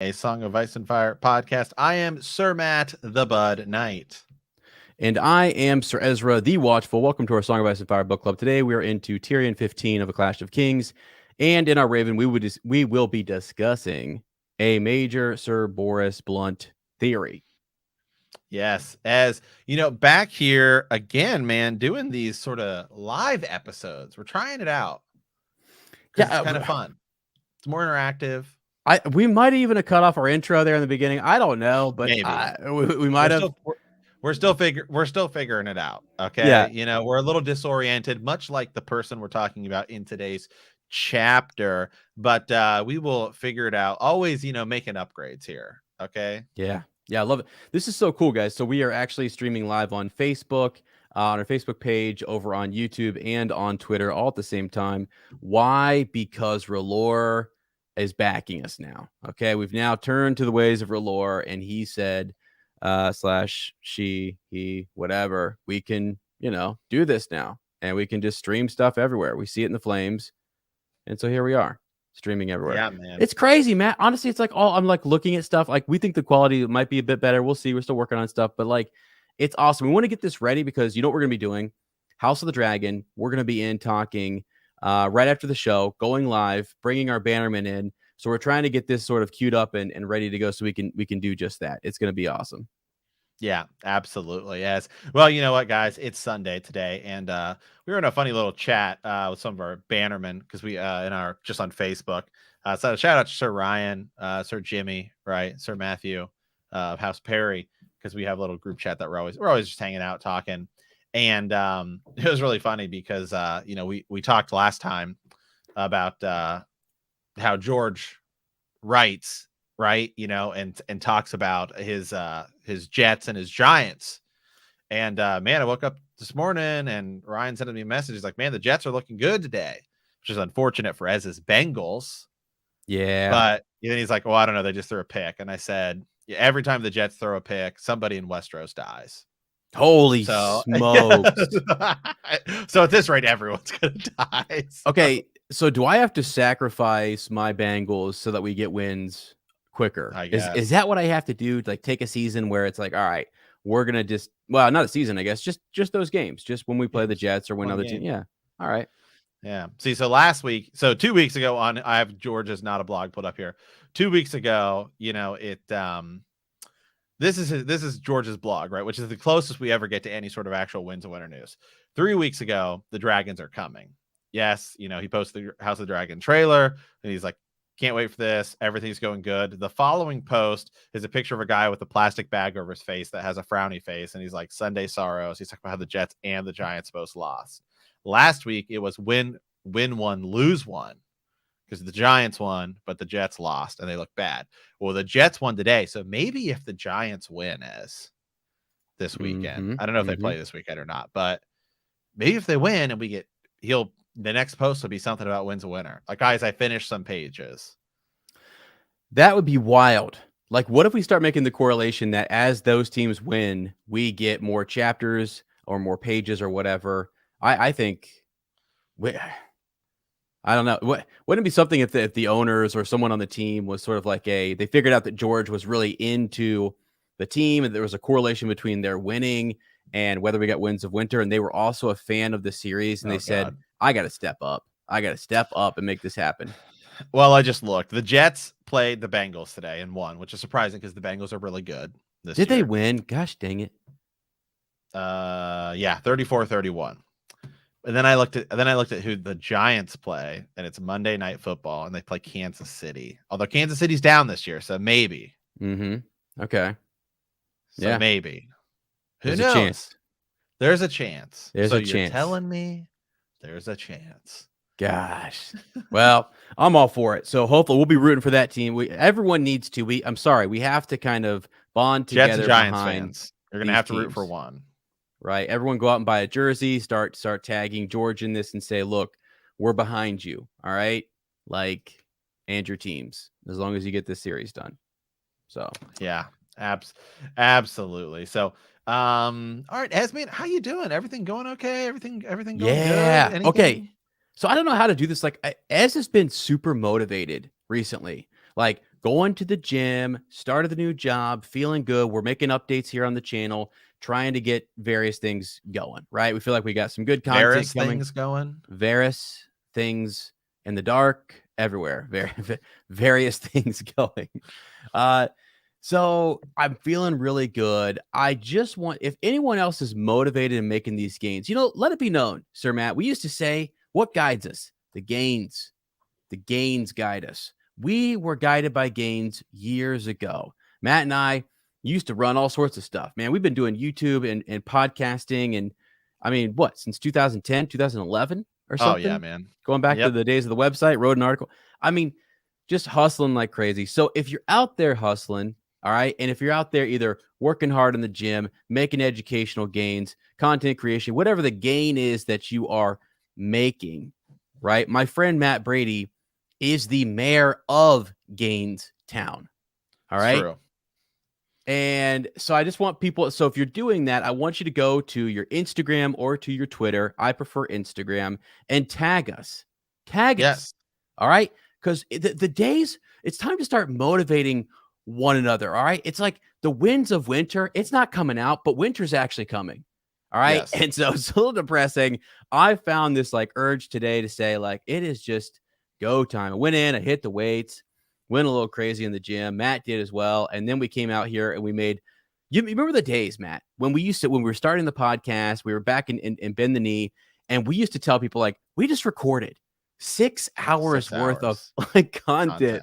A Song of Ice and Fire podcast. I am Sir Matt, the Bud Knight. And I am Sir Ezra, the Watchful. Welcome to our Song of Ice and Fire book club. Today we are into Tyrion 15 of A Clash of Kings. And in our Raven, we will be discussing a major Sir Boros Blount theory. Yes, as you know, back here again, man, doing these sort of live episodes. We're trying it out. Yeah, it's kind of fun. It's more interactive. We might even have cut off our intro there in the beginning. I don't know, but we might have. We're still figuring it out. Okay. Yeah. You know, we're a little disoriented, much like the person we're talking about in today's chapter, but we will figure it out. Always, you know, making upgrades here. Okay. Yeah. I love it. This is so cool, guys. So we are actually streaming live on Facebook, on our Facebook page, over on YouTube, and on Twitter all at the same time. Why? Because R'hllor is backing us now. Okay. We've now turned to the ways of R'hllor, and he said, / she, he, whatever, we can, you know, do this now, and we can just stream stuff everywhere. We see it in the flames. And so here we are, streaming everywhere. Yeah, man. It's crazy, Matt. Honestly, it's like I'm like looking at stuff. Like, we think the quality might be a bit better. We'll see. We're still working on stuff, but like, it's awesome. We want to get this ready because you know what we're going to be doing? House of the Dragon. We're going to be in talking right after the show, going live, bringing our bannermen in. So we're trying to get this sort of queued up and ready to go so we can do just that. It's going to be awesome. Yeah, absolutely. Yes. Well, you know what, guys? It's Sunday today, and we were in a funny little chat with some of our bannermen because we in our just on Facebook. So shout out to Sir Ryan, Sir Jimmy, right, Sir Matthew of House Perry, because we have a little group chat that we're always just hanging out talking, and it was really funny because you know we talked last time about how George writes. Right, you know, and talks about his Jets and his Giants, and man, I woke up this morning and Ryan sent me a message. He's like, "Man, the Jets are looking good today," which is unfortunate for Ez's Bengals. Yeah, but then he's like, "Well, I don't know. They just threw a pick," and I said, "Yeah, every time the Jets throw a pick, somebody in Westeros dies." Holy smokes! So at this rate, everyone's gonna die. So. Okay, so do I have to sacrifice my Bengals so that we get wins quicker? Is that what I have to do? Like, take a season where it's like, all right, we're gonna just, well, not a season, I guess, just those games, just when we play the Jets or when other teams. Yeah, all right. Yeah. See, so last week, so 2 weeks ago, I have George's Not a Blog put up here. 2 weeks ago, you know, it this is George's blog, right, which is the closest we ever get to any sort of actual wins and winner news. 3 weeks ago, the Dragons are coming. Yes, you know, he posted the House of the Dragon trailer, and he's like, "Can't wait for this. Everything's going good." The following post is a picture of a guy with a plastic bag over his face that has a frowny face. And he's like, "Sunday sorrows." He's talking about how the Jets and the Giants both lost. Last week, it was win one, lose one, because the Giants won, but the Jets lost and they look bad. Well, the Jets won today. So maybe if the Giants win this weekend, I don't know if they play this weekend or not, but maybe if they win and we get the next post will be something about wins a winner. Like, guys, I finished some pages. That would be wild. Like, what if we start making the correlation that as those teams win, we get more chapters or more pages or whatever? I think, I don't know. Wouldn't it be something if the owners or someone on the team was sort of like they figured out that George was really into the team and there was a correlation between their winning and whether we got wins of winter, and they were also a fan of the series, and they said, I got to step up. I got to step up and make this happen. Well, I just looked. The Jets played the Bengals today and won, which is surprising because the Bengals are really good this year. Did they win? Gosh dang it. Yeah, 34-31. And then I looked at who the Giants play, and it's Monday Night Football, and they play Kansas City. Although Kansas City's down this year, so maybe. Okay. So maybe. Who knows? Chance. There's a chance. There's a chance. You're telling me there's a chance. Gosh. Well, I'm all for it. So hopefully we'll be rooting for that team. Everyone needs to. I'm sorry. We have to kind of bond together. Jets and Giants fans. You're going to have to root for one. Right. Everyone go out and buy a jersey, start tagging George in this and say, look, we're behind you. All right. Like, and your teams, as long as you get this series done. So, yeah, absolutely. So, all right, Esme, how you doing? Everything going okay? Everything going good? Anything? Okay. So I don't know how to do this. Like, Ez has been super motivated recently. Like, going to the gym, started the new job, feeling good. We're making updates here on the channel, trying to get various things going, right? We feel like we got some good content Varys coming. things going. Various things in the dark, everywhere. Various things going. So I'm feeling really good. I just want, if anyone else is motivated in making these gains, let it be known, Sir Matt. We used to say, what guides us? The gains. The gains guide us. We were guided by gains years ago. Matt and I used to run all sorts of stuff, man. We've been doing YouTube and podcasting. And I mean, since 2010, 2011 or something? Oh, yeah, man. Going back to the days of the website, wrote an article. I mean, just hustling like crazy. So if you're out there hustling, all right, and if you're out there either working hard in the gym, making educational gains, content creation, whatever the gain is that you are making, right? My friend Matt Brady is the mayor of Gainstown. All right. True. And so I just want people. So if you're doing that, I want you to go to your Instagram or to your Twitter. I prefer Instagram, and tag us. Tag us. All right. Because the days, it's time to start motivating one another. All right. It's like the winds of winter. It's not coming out, but winter's actually coming. All right. Yes. And so it's a little depressing. I found this like urge today to say, like, it is just go time. I went in, I hit the weights, went a little crazy in the gym. Matt did as well. And then we came out here and we made, you remember the days, Matt, when we were starting the podcast, we were back in Bend the Knee, and we used to tell people, like, we just recorded 6 hours worth of like content.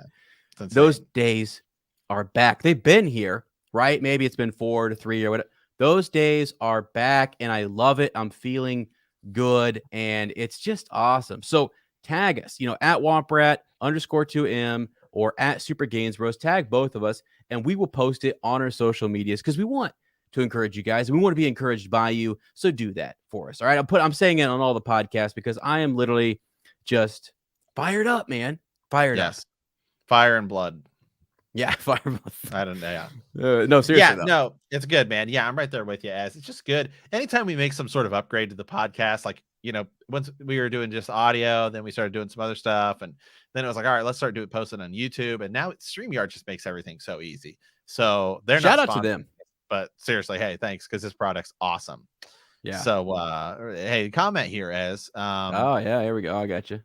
Those days are back. They've been here, right? Maybe it's been 4 to 3 or whatever. Those days are back, and I love it. I'm feeling good, and it's just awesome. So tag us, at Womprat_2M or at Super Gains Bros. Tag both of us, and we will post it on our social medias because we want to encourage you guys, and we want to be encouraged by you. So do that for us. All right. I'm saying it on all the podcasts because I am literally just fired up, man. Fired up. Fire and blood. Yeah, fire. I don't know. Yeah. No, seriously. Yeah, no, it's good, man. Yeah, I'm right there with you. It's just good. Anytime we make some sort of upgrade to the podcast, like, once we were doing just audio, then we started doing some other stuff, and then it was like, all right, let's start posting on YouTube, and now StreamYard just makes everything so easy. So they're shout not out to them, but seriously, hey, thanks, because this product's awesome. Yeah. So hey, comment here as oh yeah, here we go. I got you.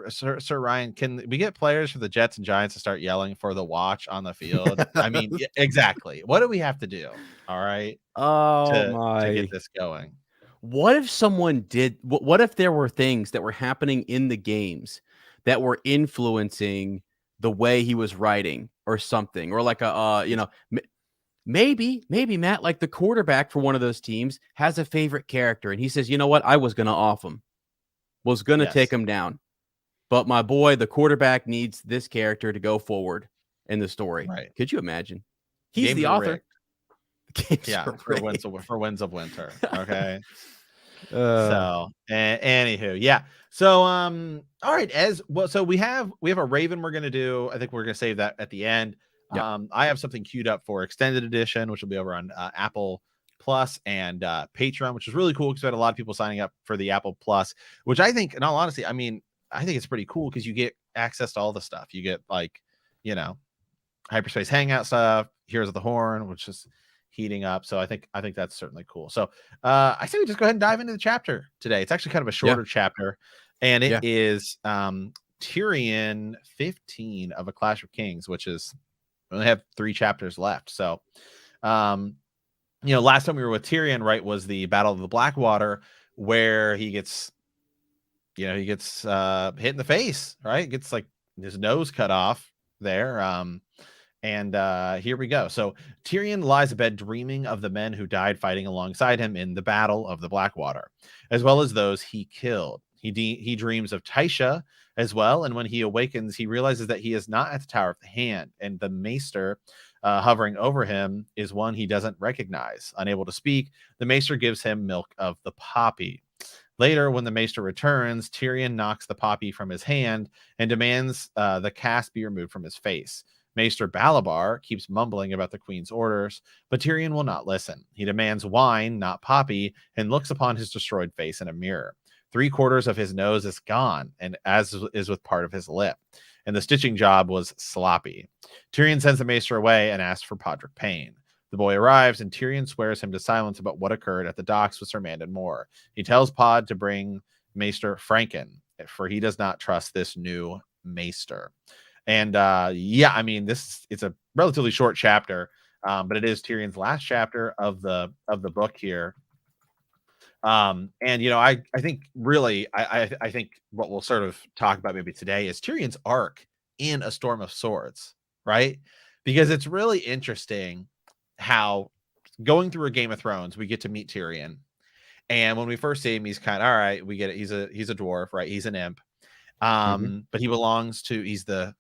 Sir Ryan, can we get players for the Jets and Giants to start yelling for the watch on the field? I mean, exactly. What do we have to do? All right. To get this going. What if someone did? What if there were things that were happening in the games that were influencing the way he was writing or something, or like maybe Matt, like the quarterback for one of those teams has a favorite character, and he says, you know what, I was going to off him. Was going to take him down. But my boy, the quarterback, needs this character to go forward in the story. Right. Could you imagine? He's the author. Yeah, for winds of winter. Okay. So anywho, yeah. So all right, as well. So we have a Raven we're gonna do. I think we're gonna save that at the end. Yep. I have something queued up for extended edition, which will be over on Apple Plus and Patreon, which is really cool because we had a lot of people signing up for the Apple Plus, which I think, in all honesty, I think it's pretty cool because you get access to all the stuff. You get hyperspace hangout stuff, Heroes of the Horn, which is heating up. So I think that's certainly cool. So I say we just go ahead and dive into the chapter today. It's actually kind of a shorter chapter, and it is Tyrion 15 of A Clash of Kings, which is, we only have 3 chapters left. So last time we were with Tyrion, right, was the Battle of the Blackwater, where he gets hit in the face, right? Gets like his nose cut off there. And here we go. So Tyrion lies abed dreaming of the men who died fighting alongside him in the Battle of the Blackwater, as well as those he killed. He dreams of Tysha as well, and when he awakens, he realizes that he is not at the Tower of the Hand, and the maester hovering over him is one he doesn't recognize. Unable to speak, the maester gives him milk of the poppy. Later, when the maester returns, Tyrion knocks the poppy from his hand and demands the cast be removed from his face. Maester Balabar keeps mumbling about the queen's orders, but Tyrion will not listen. He demands wine, not poppy, and looks upon his destroyed face in a mirror. 3/4 of his nose is gone, and as is with part of his lip. and the stitching job was sloppy. Tyrion sends the maester away and asks for Podrick Payne. The boy arrives, and Tyrion swears him to silence about what occurred at the docks with Sir Mandon Moore. He tells Pod to bring Maester Franken, for he does not trust this new maester. And yeah, I mean, it's a relatively short chapter, but it is Tyrion's last chapter of the book here. And I think really I think what we'll sort of talk about maybe today is Tyrion's arc in A Storm of Swords, right? Because it's really interesting how going through a Game of Thrones, we get to meet Tyrion. And when we first see him, he's kind of all right. We get it. He's a dwarf, right? He's an imp. But he belongs to, he's the,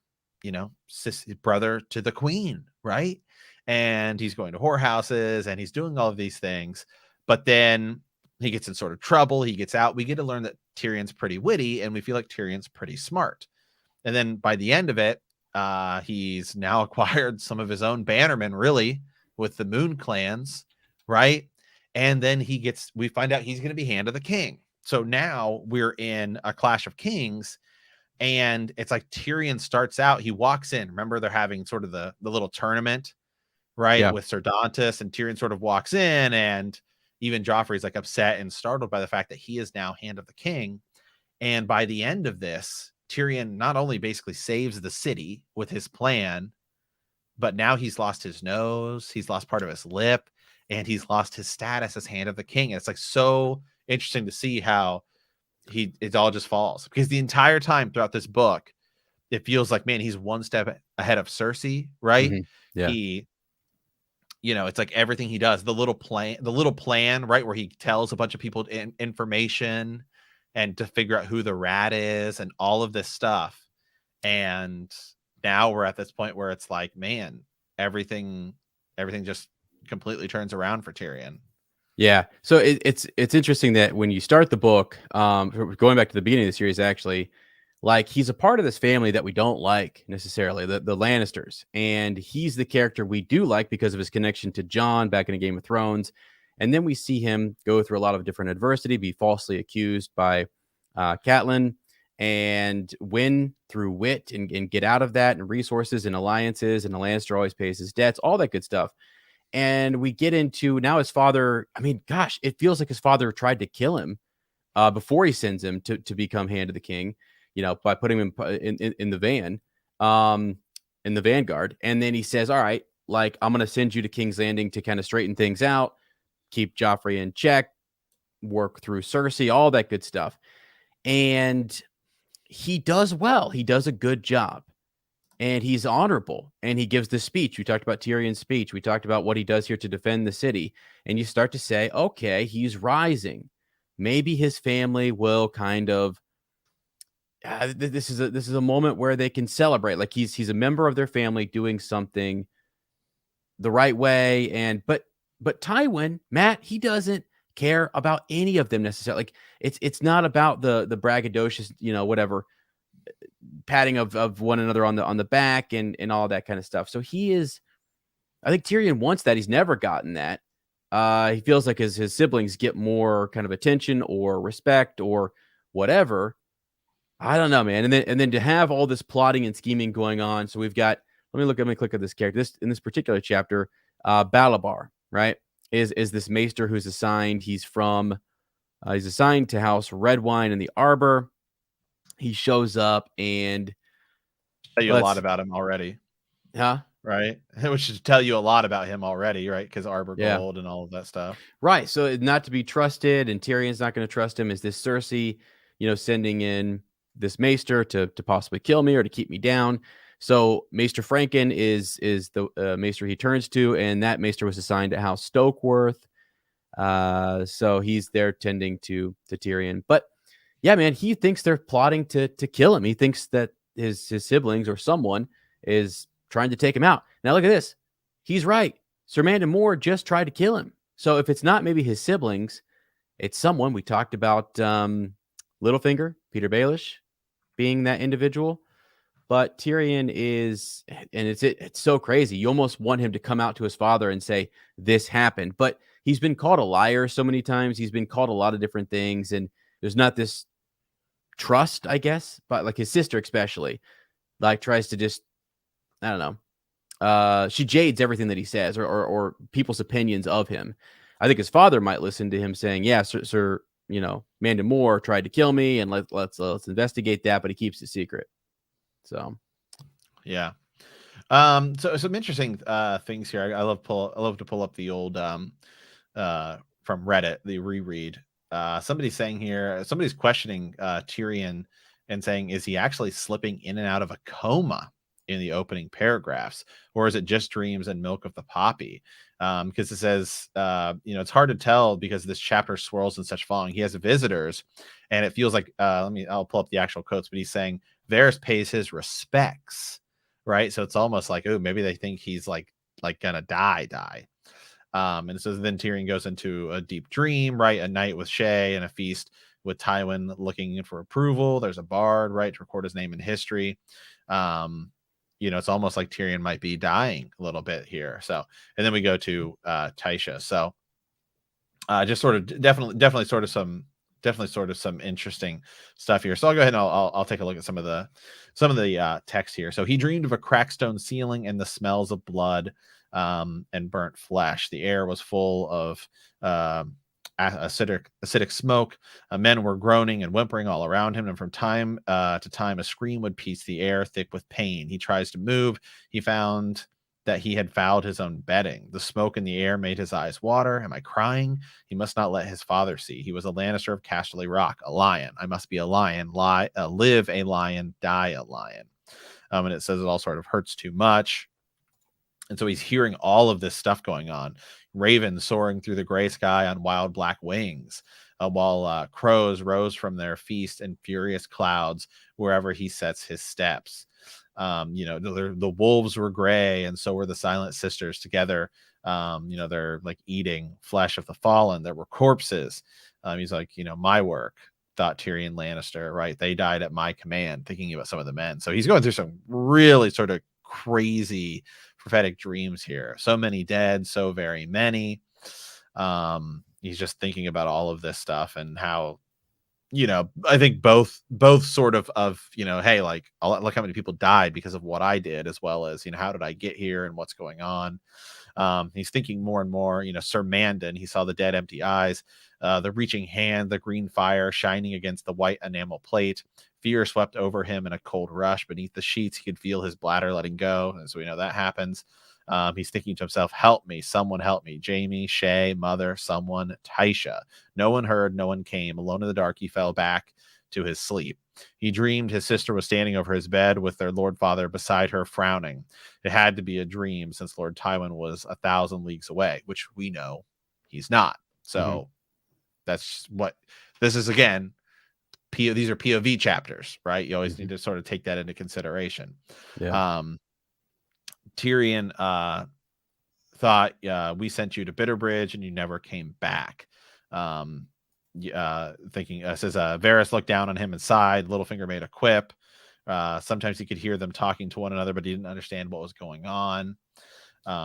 brother to the queen, right? And he's going to whorehouses and he's doing all of these things. But then he gets in sort of trouble. He gets out. We get to learn that Tyrion's pretty witty, and we feel like Tyrion's pretty smart. And then by the end of it, he's now acquired some of his own bannermen, really, with the Moon clans, right? And then we find out he's going to be Hand of the King. So now we're in a Clash of Kings, and it's like Tyrion starts out, he walks in. Remember, they're having sort of the little tournament, right? With Sir Dantas, and Tyrion sort of walks in, and even Joffrey's like upset and startled by the fact that he is now Hand of the King. And by the end of this, Tyrion not only basically saves the city with his plan, but now he's lost his nose, he's lost part of his lip, and he's lost his status as Hand of the King. And it's like so interesting to see how it all just falls, because the entire time throughout this book, it feels like, man, he's one step ahead of Cersei, right? Yeah. He, it's like everything he does, the little plan, right, where he tells a bunch of people information and to figure out who the rat is and all of this stuff. And now we're at this point where it's like, man, everything just completely turns around for Tyrion. Yeah. So it's interesting that when you start the book, going back to the beginning of the series, actually, like, he's a part of this family that we don't like necessarily, the Lannisters. And he's the character we do like because of his connection to Jon back in a Game of Thrones. And then we see him go through a lot of different adversity, be falsely accused by Catelyn, and win through wit and get out of that, and resources and alliances, and the Lannister always pays his debts, all that good stuff. And we get into now his father. I mean, gosh, it feels like his father tried to kill him before he sends him to become Hand of the King, by putting him in the van, in the vanguard. And then he says, all right, like, I'm going to send you to King's Landing to kind of straighten things out, keep Joffrey in check, work through Cersei, all that good stuff. And he does well. He does a good job. And he's honorable. And he gives the speech. We talked about Tyrion's speech. We talked about what he does here to defend the city. And you start to say, okay, he's rising. Maybe his family will kind of, this is a moment where they can celebrate. Like, he's a member of their family doing something the right way. And but Tywin, Matt, he doesn't care about any of them necessarily. Like, it's not about the braggadocious, whatever, patting of one another on the back and all that kind of stuff. So I think Tyrion wants that. He's never gotten that. He feels like his siblings get more kind of attention or respect or whatever. I don't know, man. And then to have all this plotting and scheming going on. So we've got, let me click at this character. In this particular chapter, Balabar, right, is this maester who's assigned. He's assigned to House Redwine in the Arbor. He shows up and tell you a lot about him already. Huh? Right. We should tell you a lot about him already, right? Because Arbor Gold and all of that stuff. Right. So not to be trusted, and Tyrion's not going to trust him. Is this Cersei, sending in this maester to possibly kill me or to keep me down? So Maester Franken is the maester he turns to, and that maester was assigned to House Stokeworth. So he's there tending to Tyrion. But yeah, man, he thinks they're plotting to kill him. He thinks that his siblings or someone is trying to take him out. Now look at this. He's right. Sir Mandon Moore just tried to kill him. So if it's not maybe his siblings, it's someone. We talked about Littlefinger, Peter Baelish, being that individual. But Tyrion is, and it's so crazy. You almost want him to come out to his father and say, this happened. But he's been called a liar so many times. He's been called a lot of different things. And there's not this trust, I guess, but like his sister especially. like tries to just, I don't know. She jades everything that he says, or people's opinions of him. I think his father might listen to him saying, "Yeah, sir, Mandan Moore tried to kill me, and let's investigate that," but he keeps it secret. So, yeah. So some interesting things here. I love to pull up the old from Reddit, the reread. Somebody's saying here, somebody's questioning Tyrion and saying, is he actually slipping in and out of a coma in the opening paragraphs, or is it just dreams and milk of the poppy? Because it says, it's hard to tell because this chapter swirls in such following. He has visitors, and it feels like I'll pull up the actual quotes, but he's saying Varys pays his respects, right? So it's almost like, oh, maybe they think he's like gonna die. And so then Tyrion goes into a deep dream, right? A night with Shay and a feast with Tywin looking for approval. There's a bard, right, to record his name in history. It's almost like Tyrion might be dying a little bit here. So, and then we go to Tysha. So, just sort of definitely sort of some interesting stuff here. So I'll go ahead and I'll take a look at some of the text here. So he dreamed of a cracked stone ceiling and the smells of blood and burnt flesh. The air was full of acidic smoke. Men were groaning and whimpering all around him, and from time to time a scream would pierce the air, thick with pain. He tries to move. He found that he had fouled his own bedding. The smoke in the air made his eyes water. Am I crying? He must not let his father see. He was a Lannister of Casterly Rock, a lion. I must be a lion. Live a lion, die a lion. And it says it all sort of hurts too much. And so he's hearing all of this stuff going on. Ravens soaring through the gray sky on wild black wings, while crows rose from their feast in furious clouds wherever he sets his steps. The wolves were gray, and so were the Silent Sisters together. They're like eating flesh of the fallen. There were corpses. He's like, my work, thought Tyrion Lannister, right? They died at my command, thinking about some of the men. So he's going through some really sort of crazy prophetic dreams here. So many dead, so very many. He's just thinking about all of this stuff and how, I think both sort of, hey, like, look how many people died because of what I did, as well as, how did I get here and what's going on. He's thinking more and more, Sir Mandan, he saw the dead empty eyes, the reaching hand, the green fire shining against the white enamel plate. Fear swept over him in a cold rush. Beneath the sheets, he could feel his bladder letting go. And so we know that happens. He's thinking to himself, help me, someone help me. Jaime, Shay, mother, someone, Tysha. No one heard, no one came. Alone in the dark, he fell back to his sleep. He dreamed his sister was standing over his bed with their Lord Father beside her, frowning. It had to be a dream since Lord Tywin was 1,000 leagues away, which we know he's not. So that's what this is. Again, these are POV chapters, right? You always need to sort of take that into consideration. Yeah. Tyrion thought, we sent you to Bitterbridge and you never came back. Thinking, says Varys looked down on him and sighed. Littlefinger made a quip. Sometimes he could hear them talking to one another, but he didn't understand what was going on.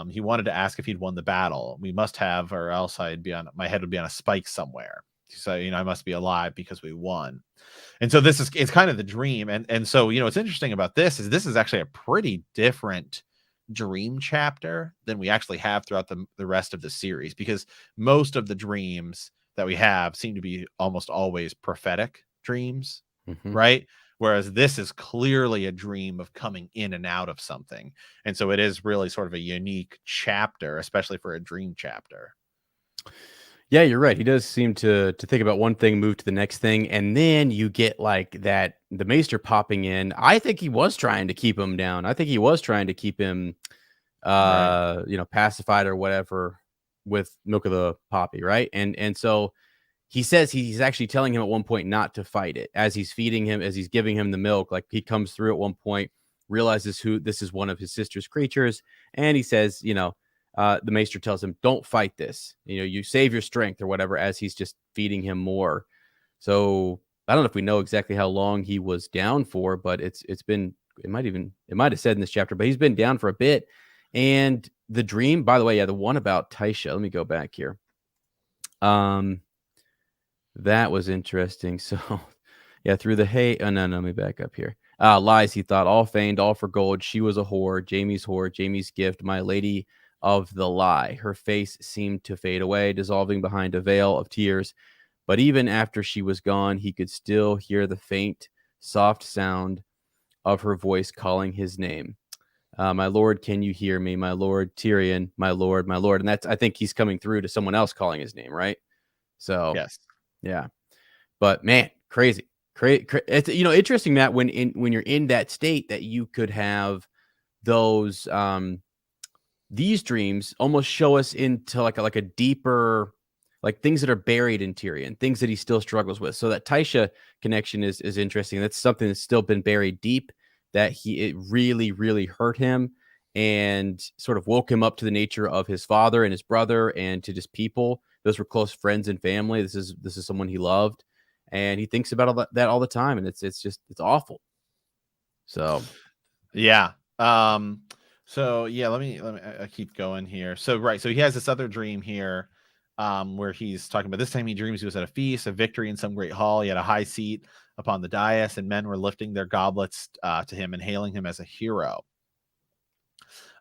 He wanted to ask if he'd won the battle. We must have, or else my head would be on a spike somewhere. So, I must be alive because we won. And so it's kind of the dream. And so, what's interesting about this is actually a pretty different dream chapter than we actually have throughout the rest of the series, because most of the dreams that we have seem to be almost always prophetic dreams, right? Whereas this is clearly a dream of coming in and out of something. And so it is really sort of a unique chapter, especially for a dream chapter. Yeah, you're right. He does seem to think about one thing, move to the next thing, and then you get like that, the Maester popping in. I think he was trying to keep him down. I think he was trying to keep him, pacified or whatever with milk of the poppy, right? And so he says he's actually telling him at one point not to fight it as he's feeding him, as he's giving him the milk. Like he comes through at one point, realizes who this is, one of his sister's creatures, and he says, the Maester tells him, don't fight this. You save your strength or whatever, as he's just feeding him more. So I don't know if we know exactly how long he was down for, but it might have said in this chapter, but he's been down for a bit. And the dream, by the way, the one about Tysha, let me go back here. That was interesting. So yeah, through the hay. Oh, no, let me back up here. Lies, he thought, all feigned, all for gold. She was a whore, Jamie's gift, my lady of the lie. Her face seemed to fade away, dissolving behind a veil of tears. But even after she was gone, he could still hear the faint, soft sound of her voice calling his name. My lord, can you hear me? My lord, Tyrion, my lord, my lord. And that's, I think he's coming through to someone else calling his name, right? So, Yes. yeah. But man, crazy. It's, interesting, Matt, when you're in that state, that you could have those these dreams almost show us into like a deeper, like things that are buried in Tyrion, things that he still struggles with. So that Taisha connection is interesting. That's something that's still been buried deep, that it really, really hurt him and sort of woke him up to the nature of his father and his brother and to just people. Those were close friends and family. This is someone he loved, and he thinks about that all the time, and it's awful. So yeah. So yeah, let me I keep going here. So right, so he has this other dream here, where he's talking about, this time he dreams he was at a feast, a victory in some great hall. He had a high seat upon the dais, and men were lifting their goblets to him and hailing him as a hero.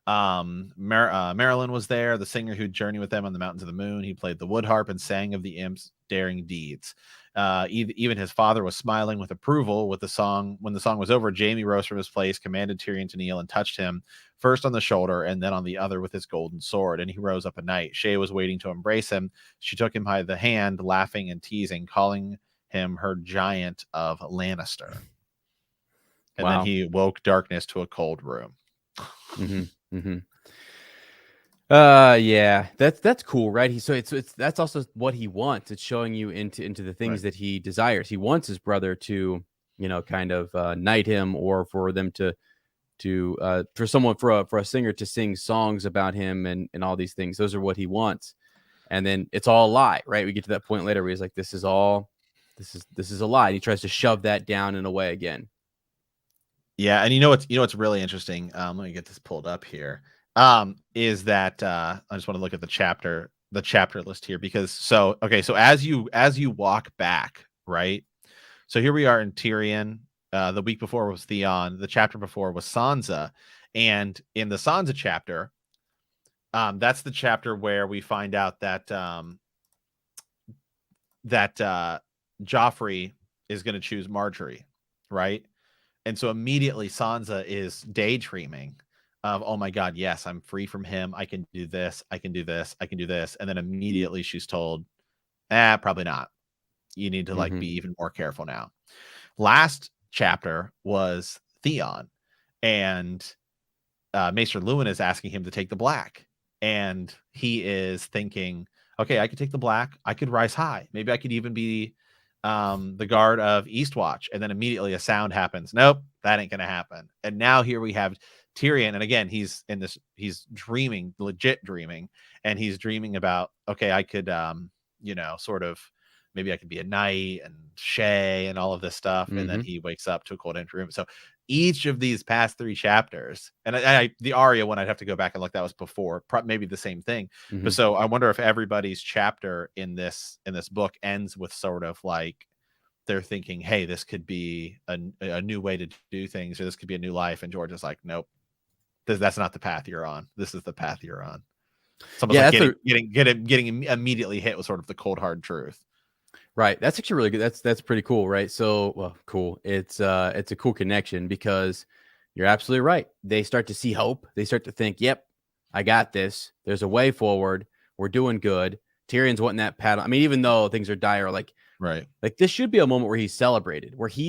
Marilyn was there, the singer who'd journey with them on the mountains of the moon. He played the wood harp and sang of the imps' daring deeds. Even his father was smiling with approval with the song. When the song was over, Jamie rose from his place, commanded Tyrion to kneel, and touched him first on the shoulder and then on the other with his golden sword. And he rose up at night. Shay was waiting to embrace him. She took him by the hand, laughing and teasing, calling him her giant of Lannister. And then he woke darkness to a cold room. Yeah, that's cool, right? So it's that's also what he wants. It's showing you into the things that he desires. He wants his brother to, kind of knight him, or for them to for a singer to sing songs about him and all these things. Those are what he wants. And then it's all a lie, right? We get to that point later where he's like, this is a lie. And he tries to shove that down and away again. Yeah, and what's really interesting. Let me get this pulled up here. Is that I just want to look at the chapter list here, because so as you walk back, right? So here we are in Tyrion. The week before was Theon. The chapter before was Sansa, and in the Sansa chapter, that's the chapter where we find out that Joffrey is going to choose Marjorie, right? And so immediately Sansa is daydreaming of, oh my God, yes, I'm free from him. I can do this. I can do this. I can do this. And then immediately she's told, probably not. You need to be even more careful now. Last chapter was Theon, and Maester Luwin is asking him to take the black. And he is thinking, okay, I could take the black. I could rise high. Maybe I could even be the guard of Eastwatch. And then immediately a sound happens. Nope, that ain't going to happen. And now here we have Tyrion. And again, he's dreaming, legit dreaming. And he's dreaming about, okay, I could, sort of, maybe I could be a knight and Shay and all of this stuff. And then he wakes up to a cold empty room. So each of these past 3 chapters, and the Arya one, I'd have to go back and look, that was before, maybe the same thing. But so I wonder if everybody's chapter in this book ends with sort of like they're thinking, hey, this could be a new way to do things, or this could be a new life. And George is like, nope, that's not the path you're on. This is the path you're on. It's almost like getting immediately hit with sort of the cold hard truth. Right. That's actually really good. That's pretty cool, right? So, well, cool. It's a cool connection, because you're absolutely right. They start to see hope. They start to think, yep, I got this. There's a way forward. We're doing good. Tyrion's wanting that paddle. I mean, even though things are dire, like this should be a moment where he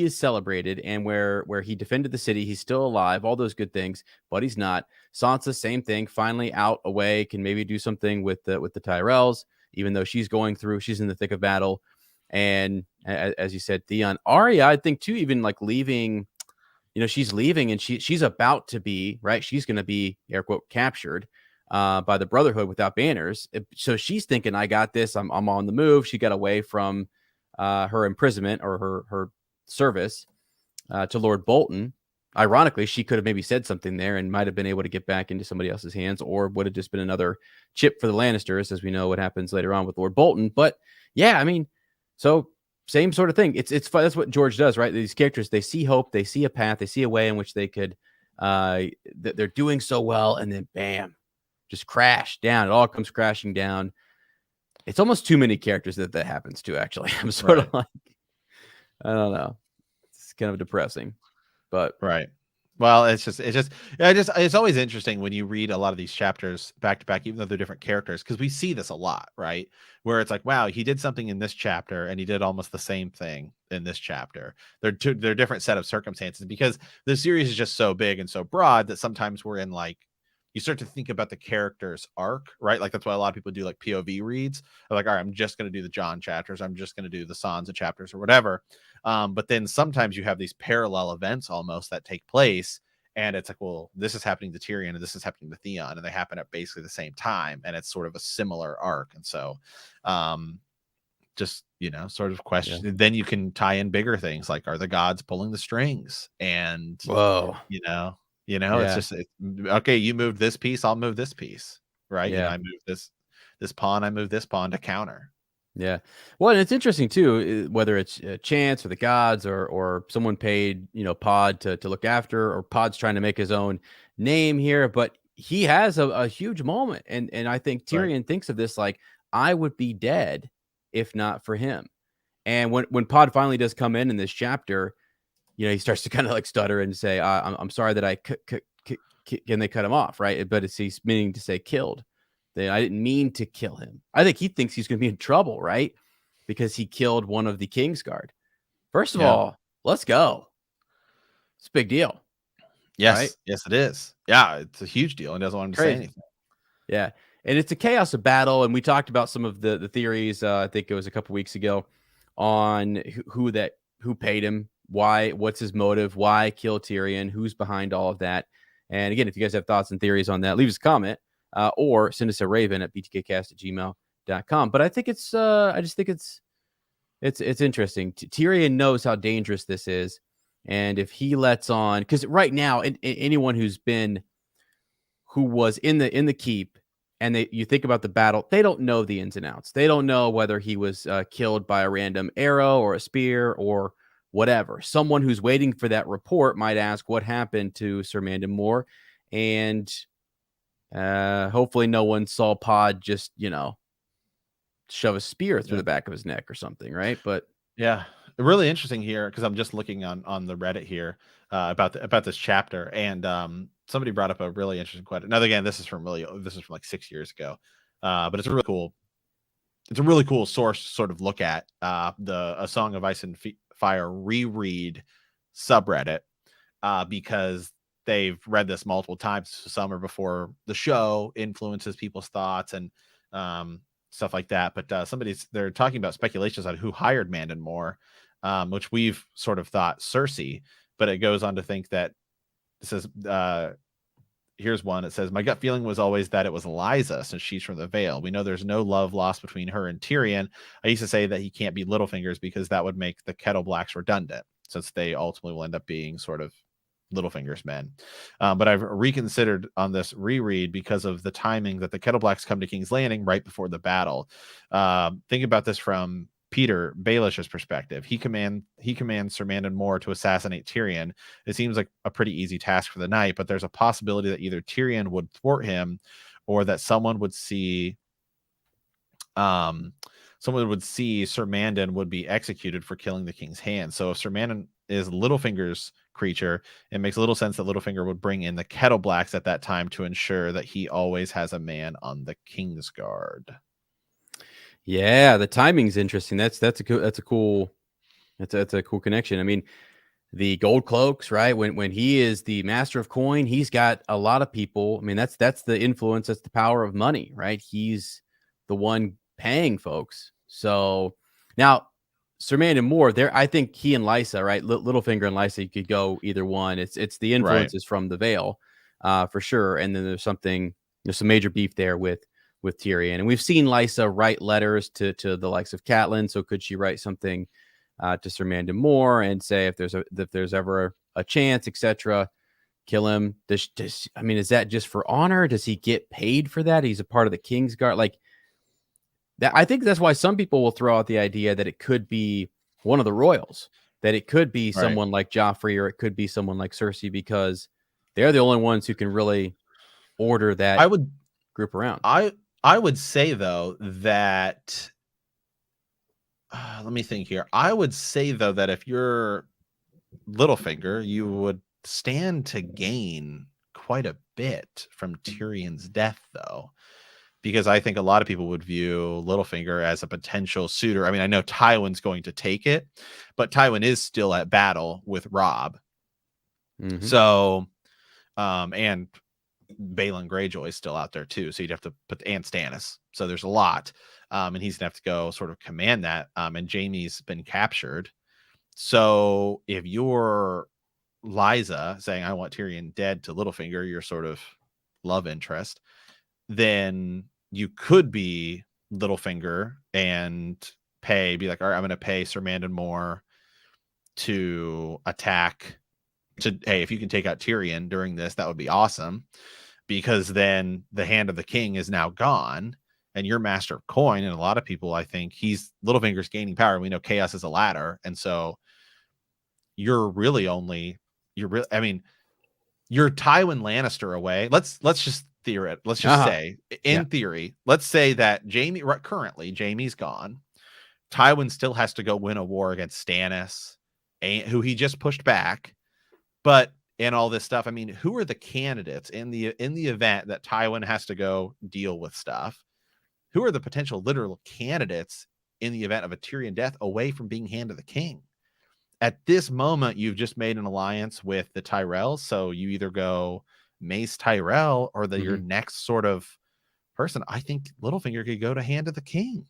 is celebrated, and where he defended the city. He's still alive, all those good things, but he's not. Sansa, same thing. Finally out, away, can maybe do something with the Tyrells, even though she's in the thick of battle. And as you said, Theon, Arya, I think too, even like leaving, she's leaving, and she's about to be, right, she's going to be, air quote, captured by the Brotherhood without banners. So she's thinking, I got this. I'm on the move. She got away from her imprisonment, or her service to Lord Bolton. Ironically, she could have maybe said something there and might have been able to get back into somebody else's hands, or would have just been another chip for the Lannisters, as we know what happens later on with Lord Bolton. But yeah, I mean, so same sort of thing. It's fun. That's what George does, right? These characters, they see hope, they see a path, they see a way in which they could, they're doing so well, and then bam, just crash down. It all comes crashing down. It's almost too many characters that happens to. Actually, I'm sort of like, I don't know. It's kind of depressing, but right. Well, it's always interesting when you read a lot of these chapters back to back, even though they're different characters, because we see this a lot, right? Where it's like, wow, he did something in this chapter and he did almost the same thing in this chapter. They're different set of circumstances because the series is just so big and so broad that sometimes we're in like, you start to think about the character's arc, right? Like that's why a lot of people do like POV reads. They're like, all right, I'm just going to do the John chapters. I'm just going to do the Sansa chapters or whatever. But then sometimes you have these parallel events almost that take place. And it's like, well, this is happening to Tyrion and this is happening to Theon. And they happen at basically the same time. And it's sort of a similar arc. And so just, sort of question. Yeah. Then you can tie in bigger things like, are the gods pulling the strings? And, whoa, it's just, okay, you moved this piece, I'll move this piece, right? Yeah. I moved this pawn, I moved this pawn to counter. Yeah. Well, and it's interesting too, whether it's Chance or the gods or someone paid, Pod to look after, or Pod's trying to make his own name here, but he has a huge moment. And I think Tyrion thinks of this like, I would be dead if not for him. And when Pod finally does come in this chapter, he starts to kind of like stutter and say, I'm sorry that I and they cut him off, right? But he's meaning to say killed. I didn't mean to kill him. I think he thinks he's going to be in trouble, right? Because he killed one of the Kingsguard. First of all, let's go. It's a big deal. Yes. Right? Yes, it is. Yeah, it's a huge deal. And doesn't want him to say anything. Yeah. And it's a chaos of battle. And we talked about some of the theories, I think it was a couple weeks ago, on who paid him, why, what's his motive, why kill Tyrion, who's behind all of that. And again, if you guys have thoughts and theories on that, leave us a comment. Or send us a raven at btkcast@gmail.com. But I think I just think it's interesting. Tyrion knows how dangerous this is. And if he lets on, because right now, anyone who was in the keep, and you think about the battle, they don't know the ins and outs. They don't know whether he was killed by a random arrow or a spear or whatever. Someone who's waiting for that report might ask what happened to Sir Mandon Moore, and hopefully no one saw Pod just, shove a spear through the back of his neck or something, right? But yeah, really interesting here, because I'm just looking on the Reddit here about this chapter, and somebody brought up a really interesting question. Now, again, this is from like 6 years ago, but it's a really cool source to sort of look at a Song of Ice and Fire reread subreddit, because they've read this multiple times. Summer before the show influences people's thoughts and stuff like that. But they're talking about speculations on who hired Mandon Moore, which we've sort of thought Cersei, but it goes on to think that it says, here's one. It says, my gut feeling was always that it was Lysa, since she's from the Vale. We know there's no love lost between her and Tyrion. I used to say that he can't be Littlefingers because that would make the Kettleblacks redundant, since they ultimately will end up being sort of Littlefinger's men. But I've reconsidered on this reread because of the timing that the Kettleblacks come to King's Landing right before the battle. Think about this from Peter Baelish's perspective. He commands Sir Mandon Moore to assassinate Tyrion. It seems like a pretty easy task for the night, but there's a possibility that either Tyrion would thwart him, or that someone would see Sir Mandon would be executed for killing the king's hand. So if Sir Mandon is Littlefinger's creature, it makes little sense that Littlefinger would bring in the Kettleblacks at that time to ensure that he always has a man on the King's Guard. Yeah, the timing's interesting. That's a cool connection. I mean, the gold cloaks, right? When he is the master of coin, he's got a lot of people. I mean, that's the influence, that's the power of money, right? He's the one paying folks. So now Sir Mandon Moore, there, I think he and Lysa, right? Littlefinger and Lysa, you could go either one. It's the influences from the Vale, for sure. And then there's some major beef there with Tyrion. And we've seen Lysa write letters to the likes of Catelyn. So could she write something to Sir Mandon Moore and say if there's ever a chance, etc., kill him? I mean, is that just for honor? Does he get paid for that? He's a part of the King's Guard, like that. I think that's why some people will throw out the idea that it could be one of the royals, that it could be Right. someone like Joffrey, or it could be someone like Cersei, because they're the only ones who can really order that I would group around. I would say though that let me think here. I would say though that if you're Littlefinger, you would stand to gain quite a bit from Tyrion's death, though, because I think a lot of people would view Littlefinger as a potential suitor. I mean, I know Tywin's going to take it, but Tywin is still at battle with Robb. Mm-hmm. So, and Balon Greyjoy is still out there too. So you'd have to put and Stannis. So there's a lot. And he's gonna have to go sort of command that. And Jaime's been captured. So if you're Liza saying, I want Tyrion dead to Littlefinger, your sort of love interest, then you could be Littlefinger and be like, all right, I'm going to pay Sir Mandon more to attack. Hey, if you can take out Tyrion during this, that would be awesome, because then the hand of the king is now gone and you're master of coin. And a lot of people, I think Littlefinger's gaining power. We know chaos is a ladder. And so you're Tywin Lannister away. Let's just say in theory, let's say that currently Jaime's gone. Tywin still has to go win a war against Stannis, who he just pushed back. But in all this stuff, I mean, who are the candidates in the event that Tywin has to go deal with stuff? Who are the potential literal candidates in the event of a Tyrion death away from being hand of the king? At this moment, you've just made an alliance with the Tyrells, so you either go Mace Tyrell or your next sort of person. I think Littlefinger could go to hand of the king.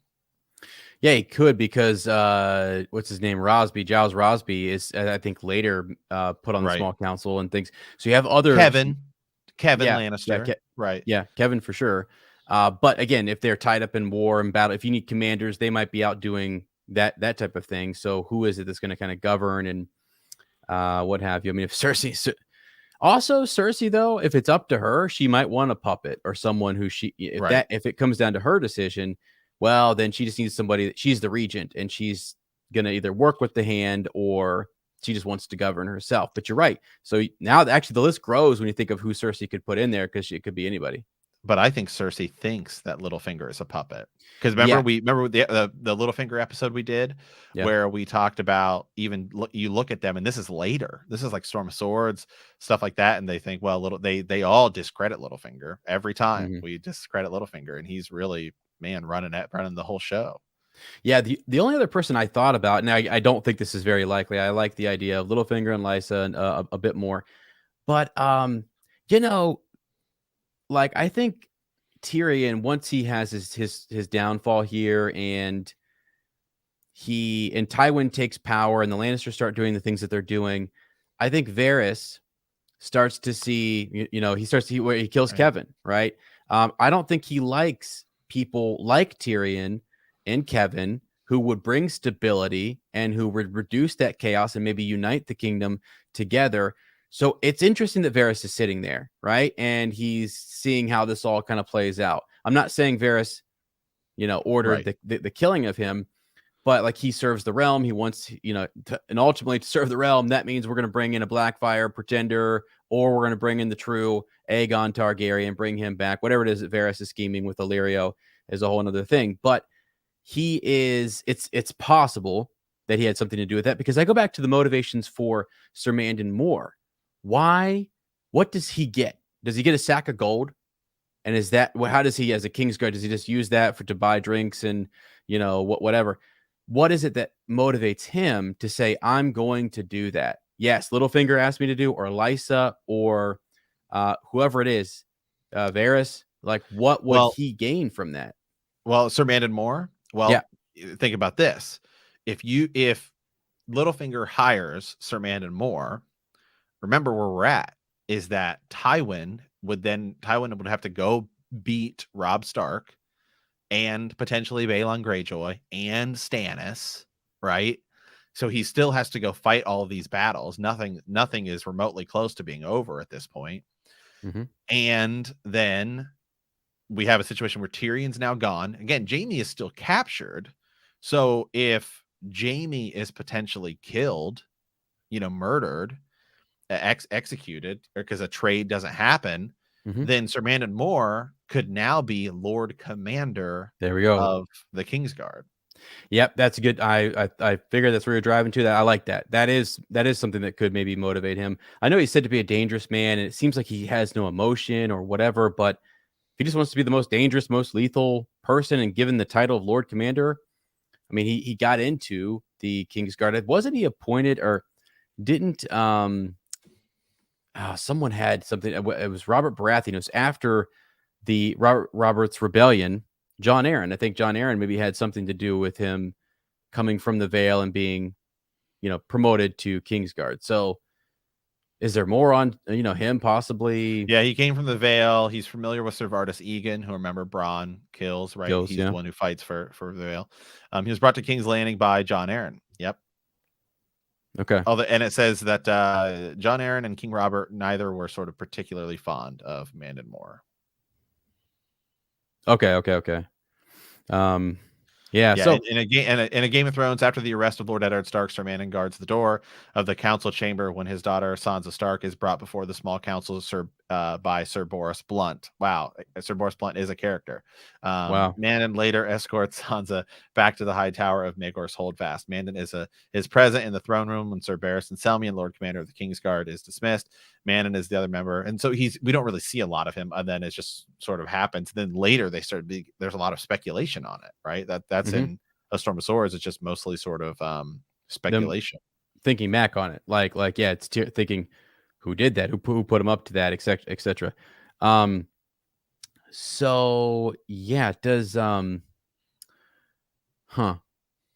Yeah, he could, because what's his name? Giles Rosby is, I think, later put on the small council and things. So you have other Kevin Lannister, right? Yeah, Kevin for sure. But again, if they're tied up in war and battle, if you need commanders, they might be out doing that type of thing. So who is it that's going to kind of govern and what have you? I mean, if Cersei though, if it's up to her, she might want a puppet or someone who if it comes down to her decision, well, then she just needs somebody. She's the regent, and she's going to either work with the hand or she just wants to govern herself. But you're right. So now actually the list grows when you think of who Cersei could put in there, because it could be anybody. But I think Cersei thinks that Littlefinger is a puppet, because remember the Littlefinger episode we did where we talked about, even you look at them, and this is later. This is like Storm of Swords, stuff like that, and they think, well, they all discredit Littlefinger every time. We discredit Littlefinger, and he's really running the whole show. Yeah, the only other person I thought about, and I don't think this is very likely. I like the idea of Littlefinger and Lysa and a bit more, but like, I think Tyrion, once he has his downfall here, and Tywin takes power, and the Lannisters start doing the things that they're doing, I think Varys starts to see, where he kills Kevin, right? I don't think he likes people like Tyrion and Kevin, who would bring stability and who would reduce that chaos and maybe unite the kingdom together. So it's interesting that Varys is sitting there, right? And he's seeing how this all kind of plays out. I'm not saying Varys, ordered the killing of him, but like, he serves the realm. He wants, and ultimately to serve the realm, that means we're going to bring in a Blackfire pretender, or we're going to bring in the true Aegon Targaryen, bring him back. Whatever it is that Varys is scheming with Illyrio is a whole other thing. But it's possible that he had something to do with that, because I go back to the motivations for Sir Mandon Moore. Why? What does he get? Does he get a sack of gold? And is that how does he, as a Kingsguard, does he just use that to buy drinks and whatever? What is it that motivates him to say, I'm going to do that? Yes, Littlefinger asked me to do, or Lysa, or whoever it is, Varys. Like, what would he gain from that? Well, Sir Mandon Moore. Well, think about this: if Littlefinger hires Sir Mandon Moore, remember where we're at is that Tywin would have to go beat Robb Stark and potentially Balon Greyjoy and Stannis, right? So he still has to go fight all of these battles. Nothing is remotely close to being over at this point. And then we have a situation where Tyrion's now gone. Again, Jaime is still captured. So if Jaime is potentially killed, murdered, executed, or because a trade doesn't happen, then Sir Mandon Moore could now be Lord Commander There we go. of the Kingsguard. Yep, that's good. I figured that's where you're driving to. That I like that. That is something that could maybe motivate him. I know he's said to be a dangerous man, and it seems like he has no emotion or whatever. But if he just wants to be the most dangerous, most lethal person, and given the title of Lord Commander, I mean, he got into the Kingsguard. Wasn't he appointed, or didn't someone had something? It was Robert Baratheon. It was after the Robert's Rebellion. John Aaron. I think John Aaron maybe had something to do with him coming from the Vale and being, promoted to Kingsguard. So is there more on, him possibly? Yeah, he came from the Vale. He's familiar with Sir Vardis Egan, who, remember, Bronn kills, right? He's the one who fights for the Vale. He was brought to King's Landing by John Aaron. Yep. Okay. And it says that John Aaron and King Robert, neither were sort of particularly fond of Mandon Moore. Okay. Yeah. So in a Game of Thrones, after the arrest of Lord Eddard Stark, Sir Mandon guards the door of the council chamber when his daughter Sansa Stark is brought before the small council by Sir Boros Blount. Wow, Sir Boros Blount is a character. Wow. Mandon later escorts Sansa back to the high tower of Maegor's Holdfast. Mandon is present in the throne room when Sir Barristan Selmy, Lord Commander of the Kingsguard, is dismissed. Mandon is the other member, and so we don't really see a lot of him, and then it just sort of happens. Then later there's a lot of speculation on it, right? That's in A Storm of Swords. It's just mostly sort of speculation. Thinking back on it, like yeah, it's thinking who did that, who put him up to that, etc. So yeah, does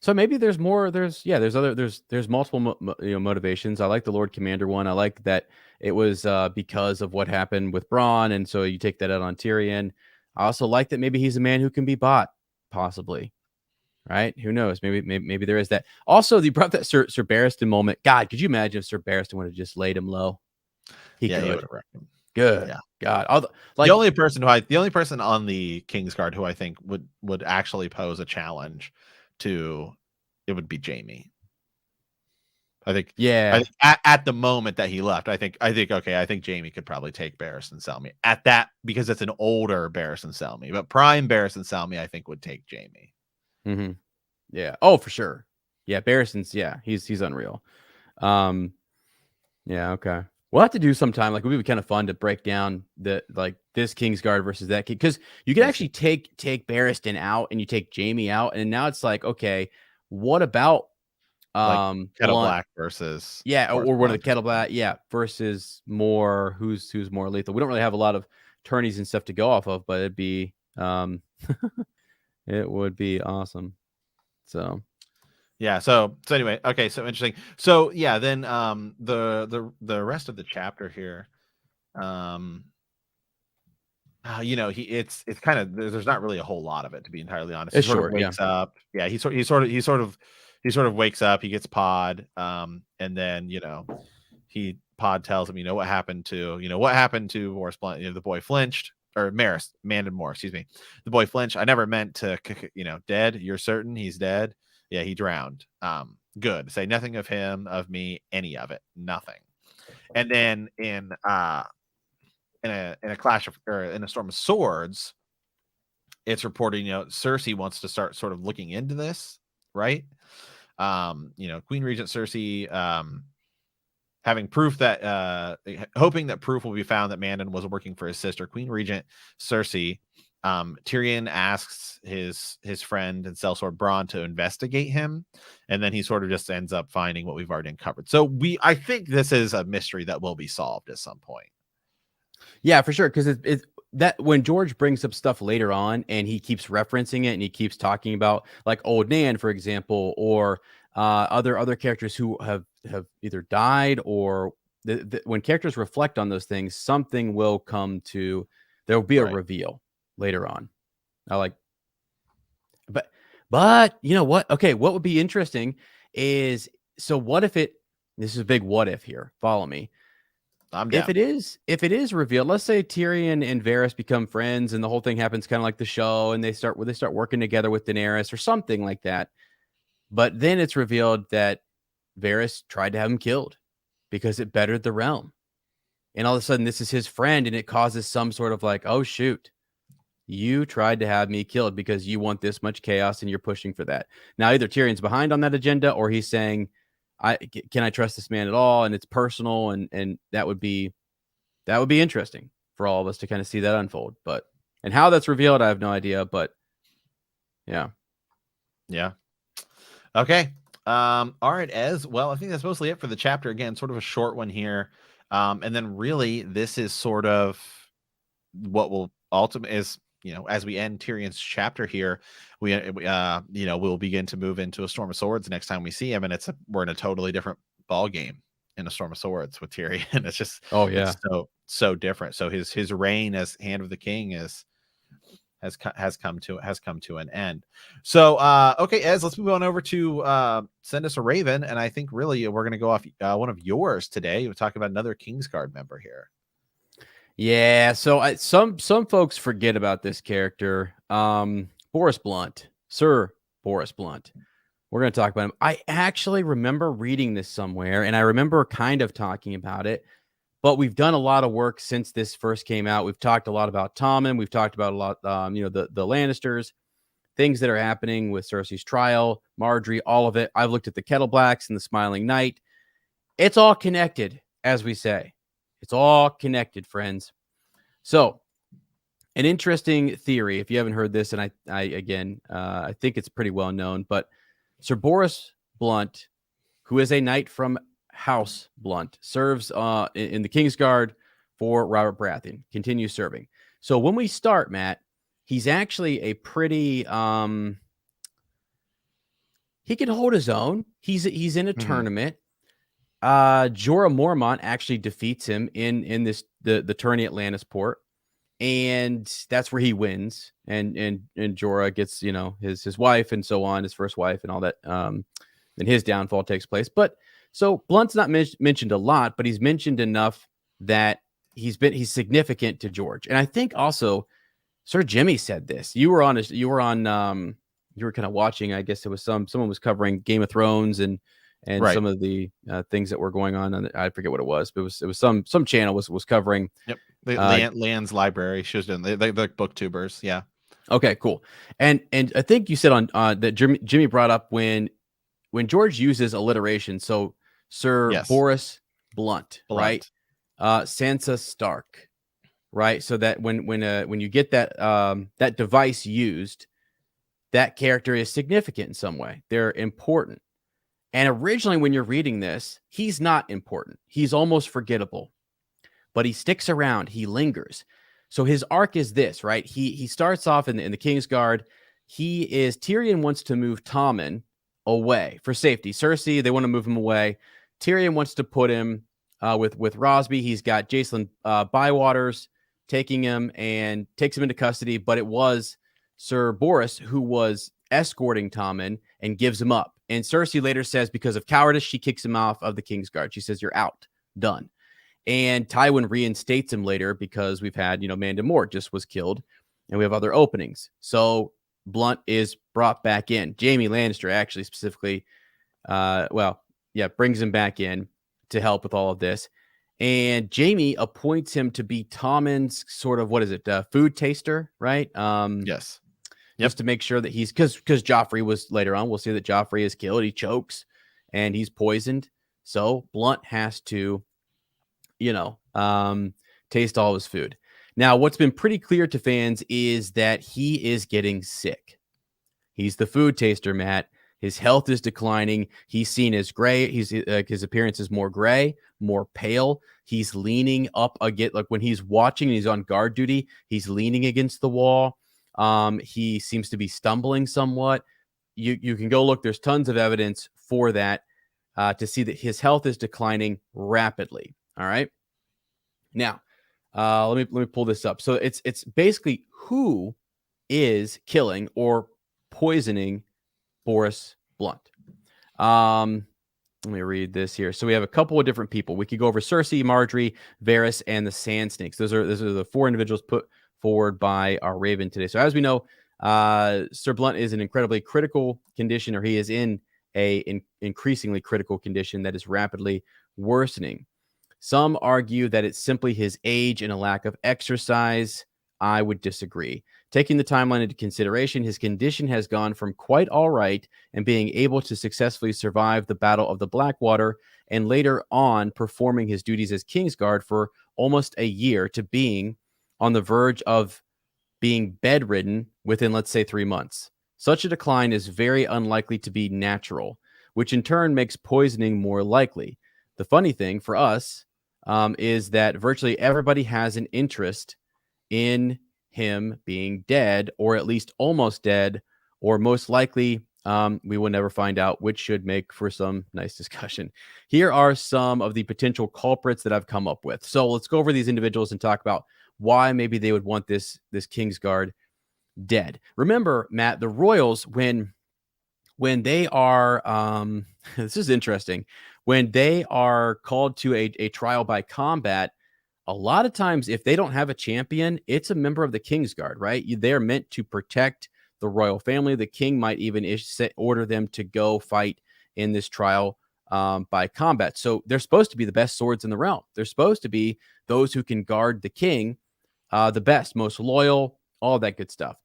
So maybe there's more. There's multiple motivations. I like the Lord Commander one. I like that it was because of what happened with Bronn, and so you take that out on Tyrion. I also like that maybe he's a man who can be bought, possibly. Right? Who knows? Maybe there is that. Also, you brought that Sir Barristan moment. God, could you imagine if Sir Barristan would have just laid him low? He could. Good. Yeah. God. The only person on the Kingsguard who I think would actually pose a challenge to it would be Jaime. I think at the moment that he left, I think Jaime could probably take Barristan Selmy at that, because it's an older Barristan Selmy, but prime Barristan Selmy I think would take Jaime. Yeah. Oh, for sure. Yeah, Barristan's he's unreal. Yeah, okay. We'll have to do sometime. Like, it would be kind of fun to break down this Kingsguard versus that king, because you can actually take Barristan out and you take Jaime out, and now it's like, okay, what about Kettle Black versus or one of the Kettle Black versus more who's more lethal. We don't really have a lot of tourneys and stuff to go off of, but it'd be it would be awesome. So yeah. So anyway, okay. So interesting. So yeah, then the rest of the chapter here, it's kind of, there's not really a whole lot of it, to be entirely honest. It's he sort of wakes up. Yeah, he sort of wakes up. He gets Pod, and then Pod tells him, what happened to Boros Blount. The boy flinched, or Mandon Moore, excuse me. The boy flinched. I never meant to, dead. You're certain he's dead? Yeah, he drowned. Good. Say nothing of him, of me, any of it. Nothing. And then in a clash of, or in A Storm of Swords, it's reporting, Cersei wants to start sort of looking into this, right? Queen Regent Cersei, having proof that, hoping that proof will be found that Mandon was working for his sister, Queen Regent Cersei. Tyrion asks his friend and sellsword Bronn to investigate him, and then he sort of just ends up finding what we've already uncovered. So I think this is a mystery that will be solved at some point. Yeah, for sure. Because it's that when George brings up stuff later on and he keeps referencing it and he keeps talking about, like, Old Nan, for example, or other characters who have either died, or when characters reflect on those things, something will come to, there will be a reveal later on. But you know what? Okay, what would be interesting is, so what if this is a big what if here. Follow me. I'm down. If it is revealed, let's say Tyrion and Varys become friends and the whole thing happens kind of like the show, and they start working together with Daenerys or something like that. But then it's revealed that Varys tried to have him killed because it bettered the realm. And all of a sudden, this is his friend, and it causes some sort of like, oh, shoot, you tried to have me killed because you want this much chaos and you're pushing for that. Now, either Tyrion's behind on that agenda, or he's saying, can I trust this man at all? And it's personal, and that would be interesting for all of us to kind of see that unfold. But and how that's revealed, I have no idea. But yeah. Okay. All right, Ez. Well, I think that's mostly it for the chapter. Again, sort of a short one here. And then really, this is sort of what will ultimately is, as we end Tyrion's chapter here, we'll begin to move into a Storm of Swords next time we see him, and we're in a totally different ball game in a Storm of Swords with Tyrion. It's just, it's so different. So his reign as Hand of the King has come to an end. So okay, Ez, let's move on over to Send Us a Raven, and I think really we're going to go off one of yours today. We're talking about another Kingsguard member here. Yeah, so some folks forget about this character, Boros Blount, Sir Boros Blount. We're going to talk about him. I actually remember reading this somewhere, and I remember kind of talking about it. But we've done a lot of work since this first came out. We've talked a lot about Tommen. We've talked about a lot, the Lannisters, things that are happening with Cersei's trial, Marjorie, all of it. I've looked at the Kettle Blacks and the Smiling Knight. It's all connected, as we say. It's all connected, friends. So, an interesting theory, if you haven't heard this, and I think it's pretty well known, but Sir Boros Blount, who is a knight from House Blount, serves in the Kingsguard for Robert Baratheon, continues serving. So when we start, Matt, he's actually a pretty he can hold his own. He's in a tournament. Jorah Mormont actually defeats him in the tourney at Lannisport, and that's where he wins. And Jorah gets his wife and so on, his first wife and all that. Then his downfall takes place. But so Blunt's not mentioned a lot, but he's mentioned enough that he's significant to George. And I think also Sir Jimmy said this. You were kind of watching. I guess it was someone was covering Game of Thrones and right. Some of the things that were going on. I forget what it was, but it was some channel was covering. Yep, Land's Library. She was doing they're booktubers. Yeah. Okay, cool. And I think you said on that Jimmy brought up when George uses alliteration. So Sir Boros Blount, right? Sansa Stark, right? So that when you get that device used, that character is significant in some way. They're important. And originally, when you're reading this, he's not important. He's almost forgettable, but he sticks around. He lingers. So his arc is this, right? He starts off in the Kingsguard. Tyrion wants to move Tommen away for safety. Cersei, they want to move him away. Tyrion wants to put him with Rosby. He's got Jacelyn Bywaters taking him and takes him into custody, but it was Sir Boros who was escorting Tommen and gives him up. And Cersei later says because of cowardice, she kicks him off of the Kingsguard. She says, "You're out. Done." And Tywin reinstates him later because we've had, Manda Mort just was killed and we have other openings. So Blount is brought back in. Jaime Lannister actually specifically, brings him back in to help with all of this. And Jaime appoints him to be Tommen's sort of, food taster, right? Yes. Just to make sure that because Joffrey was later on, we'll see that Joffrey is killed. He chokes and he's poisoned. So Blount has to, taste all his food. Now, what's been pretty clear to fans is that he is getting sick. He's the food taster, Matt. His health is declining. He's seen as gray. His appearance is more gray, more pale. He's leaning up against, like when he's watching and he's on guard duty, he's leaning against the wall. He seems to be stumbling somewhat. You can go look. There's tons of evidence for that to see that his health is declining rapidly. All right. Now, let me pull this up. So it's basically who is killing or poisoning Boros Blount. Let me read this here. So we have a couple of different people. We could go over Cersei, Marjorie, Varys, and the Sand Snakes. Those are the four individuals put forward by our Raven today. So as we know, Sir Blount is in incredibly critical condition, or he is in increasingly critical condition that is rapidly worsening. Some argue that it's simply his age and a lack of exercise. I would disagree. Taking the timeline into consideration, his condition has gone from quite all right and being able to successfully survive the Battle of the Blackwater and later on performing his duties as Kingsguard for almost a year to being on the verge of being bedridden within, let's say, 3 months. Such a decline is very unlikely to be natural, which in turn makes poisoning more likely. The funny thing for us is that virtually everybody has an interest in him being dead, or at least almost dead, or most likely we will never find out, which should make for some nice discussion. Here are some of the potential culprits that I've come up with. So let's go over these individuals and talk about why maybe they would want this Kingsguard dead. Remember, Matt, the Royals, when they are this is interesting, when they are called to a trial by combat, a lot of times if they don't have a champion, it's a member of the Kingsguard, right? They're meant to protect the royal family. The king might even order them to go fight in this trial by combat. So they're supposed to be the best swords in the realm. They're supposed to be those who can guard the king the best, most loyal, all that good stuff.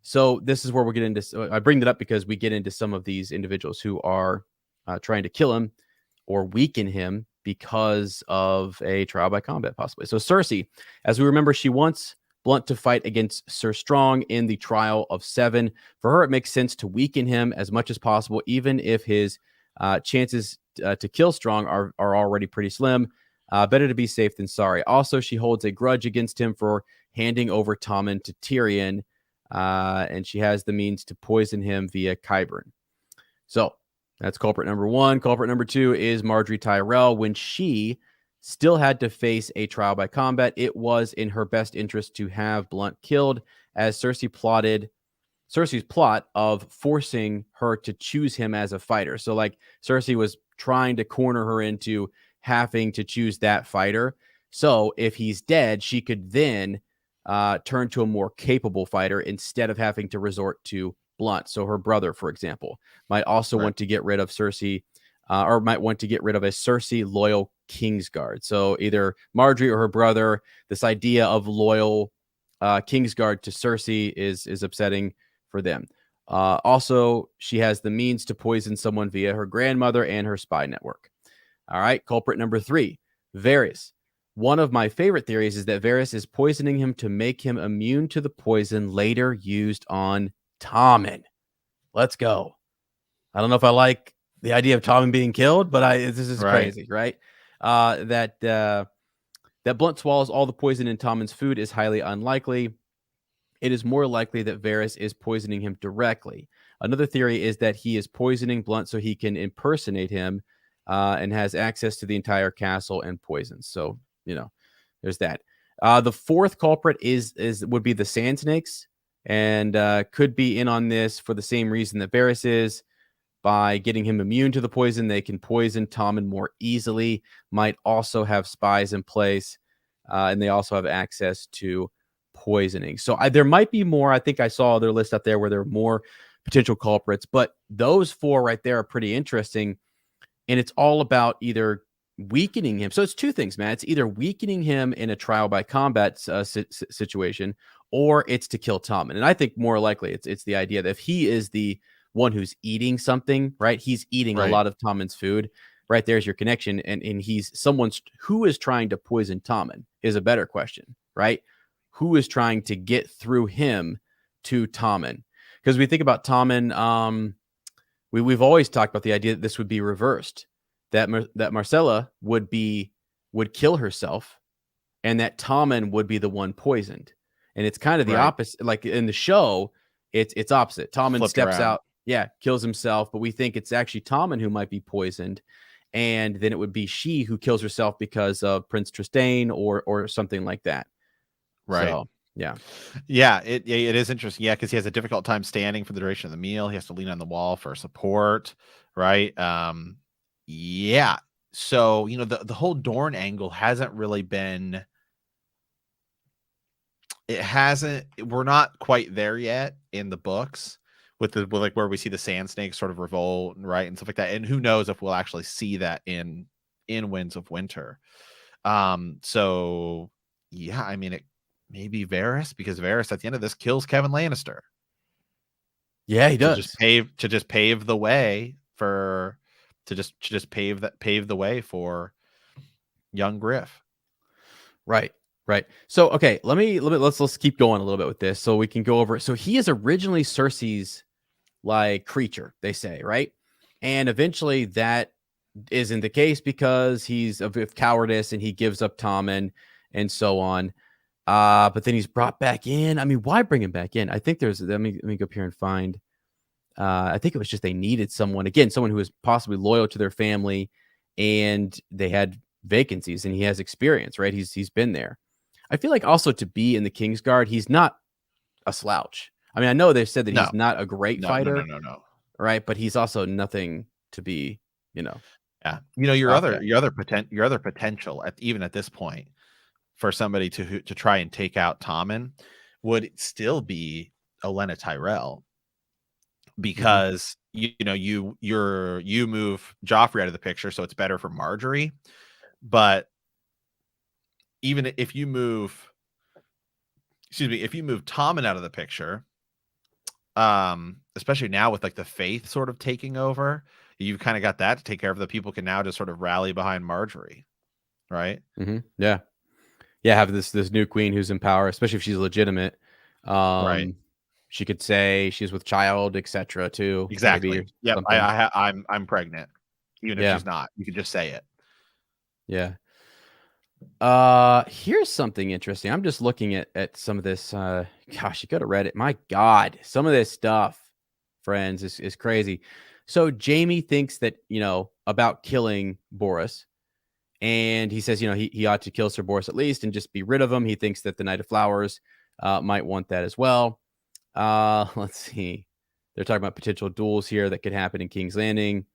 So this is where we'll get into, I bring that up because we get into some of these individuals who are trying to kill him or weaken him because of a trial by combat, possibly. So Cersei, as we remember, she wants Blount to fight against Sir Strong in the trial of 7. For her, it makes sense to weaken him as much as possible, even if his chances to kill Strong are already pretty slim. Better to be safe than sorry. Also, she holds a grudge against him for handing over Tommen to Tyrion, and she has the means to poison him via Qyburn. So that's culprit number 1. Culprit number 2 is Margaery Tyrell. When she still had to face a trial by combat, it was in her best interest to have Blount killed, as Cersei's plot of forcing her to choose him as a fighter. So like Cersei was trying to corner her into having to choose that fighter. So if he's dead, she could then turn to a more capable fighter instead of having to resort to Blount. So her brother, for example, might also want to get rid of Cersei, or might want to get rid of a Cersei loyal Kingsguard. So either Margaery or her brother. This idea of loyal Kingsguard to Cersei is upsetting for them. Also, she has the means to poison someone via her grandmother and her spy network. All right, culprit number 3, Varys. One of my favorite theories is that Varys is poisoning him to make him immune to the poison later used on Tommen. Let's go. I don't know if I like the idea of Tommen being killed, but this is crazy, right? That Blount swallows all the poison in Tommen's food is highly unlikely. It is more likely that Varys is poisoning him directly. Another theory is that he is poisoning Blount so he can impersonate him and has access to the entire castle and poisons. So, there's that. The fourth culprit would be the Sand Snakes, and could be in on this for the same reason that Varys is. By getting him immune to the poison, they can poison Tommen more easily. Might also have spies in place, and they also have access to poisoning. So there might be more. I think I saw their list up there where there are more potential culprits, but those 4 right there are pretty interesting. And it's all about either weakening him. So it's 2 things, man. It's either weakening him in a trial by combat situation, or it's to kill Tommen. And I think more likely it's the idea that if he is the one who's eating something, right? He's eating a lot of Tommen's food. Right there's your connection. And he's someone who is trying to poison Tommen is a better question, right? Who is trying to get through him to Tommen? Because we think about Tommen, we've always talked about the idea that this would be reversed, that Marcella would kill herself, and that Tommen would be the one poisoned. And it's kind of the opposite. Like in the show, it's opposite. Tommen steps out, kills himself, but we think it's actually Tommen who might be poisoned, and then it would be she who kills herself because of Prince Trystane or something like that. Right. So, yeah. It is interesting. Yeah, because he has a difficult time standing for the duration of the meal. He has to lean on the wall for support, right? Yeah. So, the whole Dorne angle hasn't really been. We're not quite there yet in the books with like where we see the sand snakes sort of revolt, right, and stuff like that. And who knows if we'll actually see that in Winds of Winter. So yeah, I mean, it may be Varys, because Varys at the end of this kills Kevin Lannister. Yeah, he to does. just pave the way for to just pave the way for young Griff. Right. Right. So okay, let's keep going a little bit with this so we can go over it. So he is originally Cersei's like creature, they say, right? And eventually that isn't the case because he's of cowardice and he gives up Tommen and so on. But then he's brought back in. I mean, why bring him back in? I think let me go up here and find. I think it was just they needed someone who was possibly loyal to their family, and they had vacancies, and he has experience, right? He's been there. I feel like also to be in the Kingsguard, he's not a slouch. I mean, I know they said that No. he's not a great fighter, No. right? But he's also nothing to be, Yeah, your scoffed other at. your other potential even at this point for somebody to try and take out Tommen would still be Olenna Tyrell, because you move Joffrey out of the picture, so it's better for Marjorie. But even if you move Tommen out of the picture, especially now with like the faith sort of taking over, you've kind of got that to take care of. The people can now just sort of rally behind Marjorie, right? Yeah, have this new queen who's in power, especially if she's legitimate. Right. She could say she's with child, etc. too. Exactly. Maybe. Yep. Something. I'm pregnant, even if she's not. You could just say it. Yeah. Here's something interesting. I'm just looking at some of this. Gosh, you go to Reddit. My God, some of this stuff, friends, is crazy. So Jamie thinks that, about killing Boros. And he says, he ought to kill Sir Boros at least and just be rid of him. He thinks that the Knight of Flowers might want that as well. Let's see. They're talking about potential duels here that could happen in King's Landing.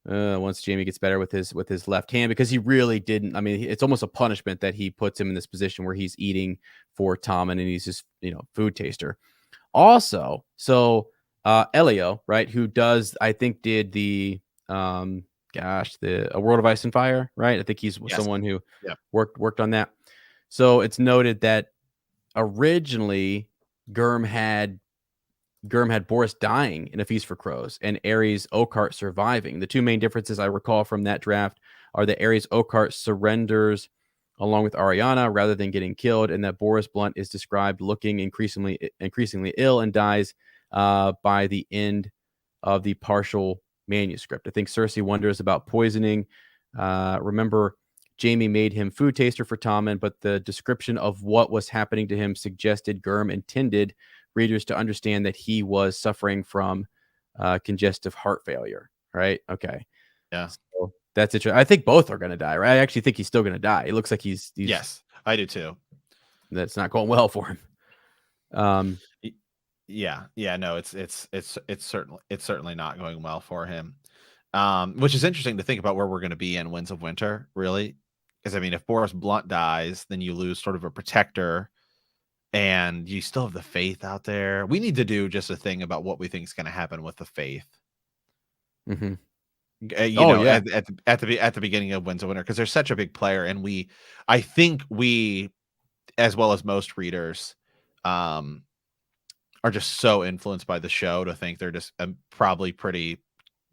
Once Jamie gets better with his left hand, because he really didn't. I mean, it's almost a punishment that he puts him in this position where he's eating for Tommen and he's just, food taster. Also, so Elio, right, who did the A World of Ice and Fire, right? I think he's someone who worked on that. So it's noted that originally Germ had Boros dying in A Feast for Crows and Aerys Oakheart surviving. The two main differences I recall from that draft are that Aerys Oakheart surrenders along with Ariana rather than getting killed, and that Boros Blount is described looking increasingly ill and dies by the end of the partial manuscript. I think Cersei wonders about poisoning. Remember, Jamie made him food taster for Tommen, but the description of what was happening to him suggested Germ intended readers to understand that he was suffering from congestive heart failure, right? Okay. Yeah. So that's interesting. I think both are going to die, right? I actually think he's still going to die. It looks like he's yes, I do too. That's not going well for him. Yeah, no, it's certainly not going well for him. Which is interesting to think about where we're going to be in Winds of Winter, really. Because I mean, if Boros Blount dies, then you lose sort of a protector, and you still have the faith out there. We need to do just a thing about what we think is going to happen with the faith. At the beginning of Winds of Winter, because they're such a big player, and I think we, as well as most readers, are just so influenced by the show to think they're just probably pretty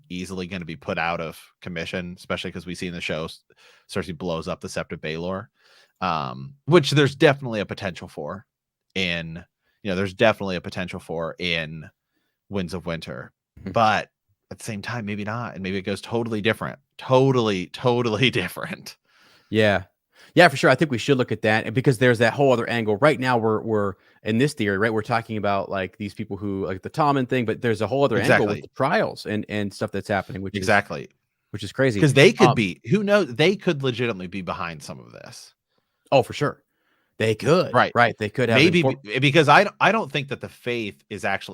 easily going to be put out of commission, especially because we see in the show Cersei blows up the Sept of Baelor, which there's definitely a potential for in Winds of Winter, but at the same time, maybe not, and maybe it goes totally different. Totally different. Yeah, for sure. I think we should look at that, because there's that whole other angle. Right now, we're in this theory, right? We're talking about like these people who like the Tommen thing, but there's a whole other angle with the trials and stuff that's happening, which is crazy. Because they could be, who knows? They could legitimately be behind some of this. Oh, for sure. They could. Right. They could have maybe because I don't think that the faith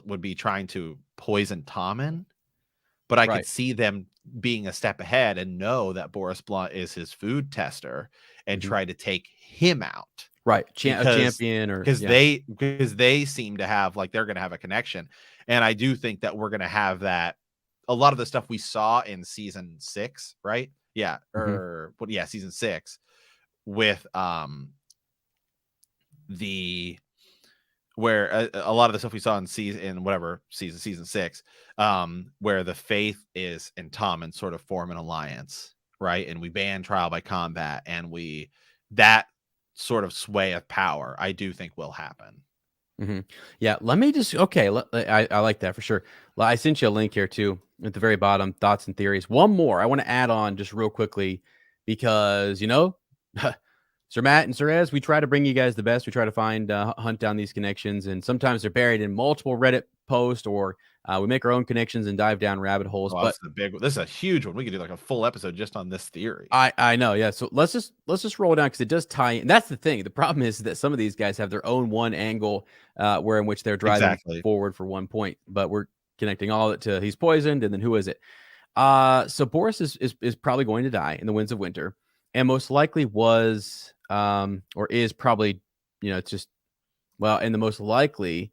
would be trying to poison Tommen, but I could see them being a step ahead and know that Boros Blount is his food tester and try to take him out. right, a because champion, or because they seem to have like they're going to have a connection, and I do think that we're going to have that. A lot of the stuff we saw in season 6, right? Yeah, Mhm. season 6 with the where a lot of the stuff we saw in season 6, where the faith is and Tom and sort of form an alliance, right? And we ban trial by combat, and that sort of sway of power, I do think will happen. Yeah, let me just I like that for sure. I sent you a link here too at the very bottom. Thoughts and theories. One more I want to add on just real quickly because Sir Matt and Sir Ez, we try to bring you guys the best. We try to find hunt down these connections, and sometimes they're buried in multiple Reddit posts, or we make our own connections and dive down rabbit holes. Oh, But this is a huge one. We could do like a full episode just on this theory. I know, yeah. So let's just roll down because it does tie in. That's the thing. The problem is that some of these guys have their own one angle, where in which they're driving Exactly. forward for one point, but we're connecting all of it to he's poisoned, and then who is it? So Boros is probably going to die in the Winds of Winter, and most likely was or is probably it's just and the most likely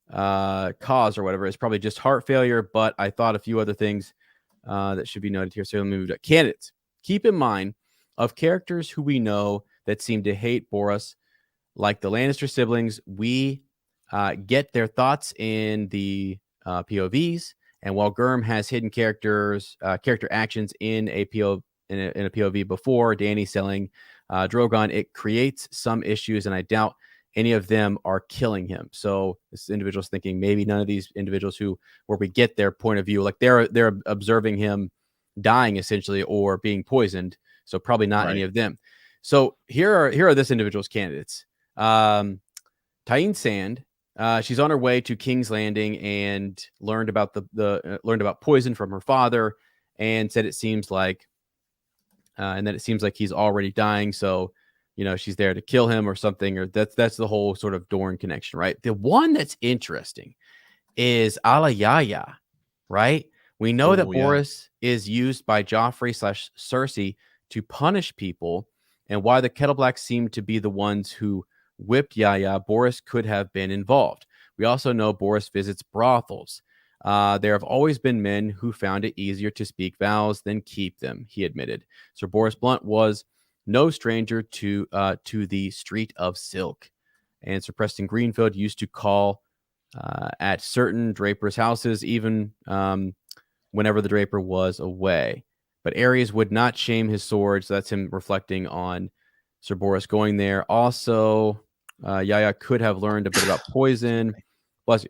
cause or whatever is probably just heart failure. But I thought a few other things that should be noted here. So let me move to candidates. Keep in mind of characters who we know that seem to hate Boros, like the Lannister siblings. We get their thoughts in the POVs, and while Gurm has hidden character actions in a POV before Danny selling Drogon, it creates some issues, and I doubt any of them are killing him. So this individual's thinking maybe none of these individuals where we get their point of view, like they're observing him dying essentially or being poisoned. So probably not any of them. So here are this individual's candidates. Tyene Sand. She's on her way to King's Landing and learned about learned about poison from her father, and said it seems like he's already dying. So she's there to kill him or something, or that's the whole sort of Dorne connection, right? The one that's interesting is Alayaya, right? We know that Boros is used by Joffrey/Cersei to punish people, and why the Kettleblacks seem to be the ones who whipped Yaya. Boros could have been involved. We also know Boros visits brothels. There have always been men who found it easier to speak vows than keep them, he admitted. Sir Boros Blount was no stranger to the Street of Silk. And Sir Preston Greenfield used to call at certain drapers' houses, even whenever the draper was away. But Ares would not shame his sword, so that's him reflecting on Sir Boros going there. Also, Yaya could have learned a bit about poison. Bless you.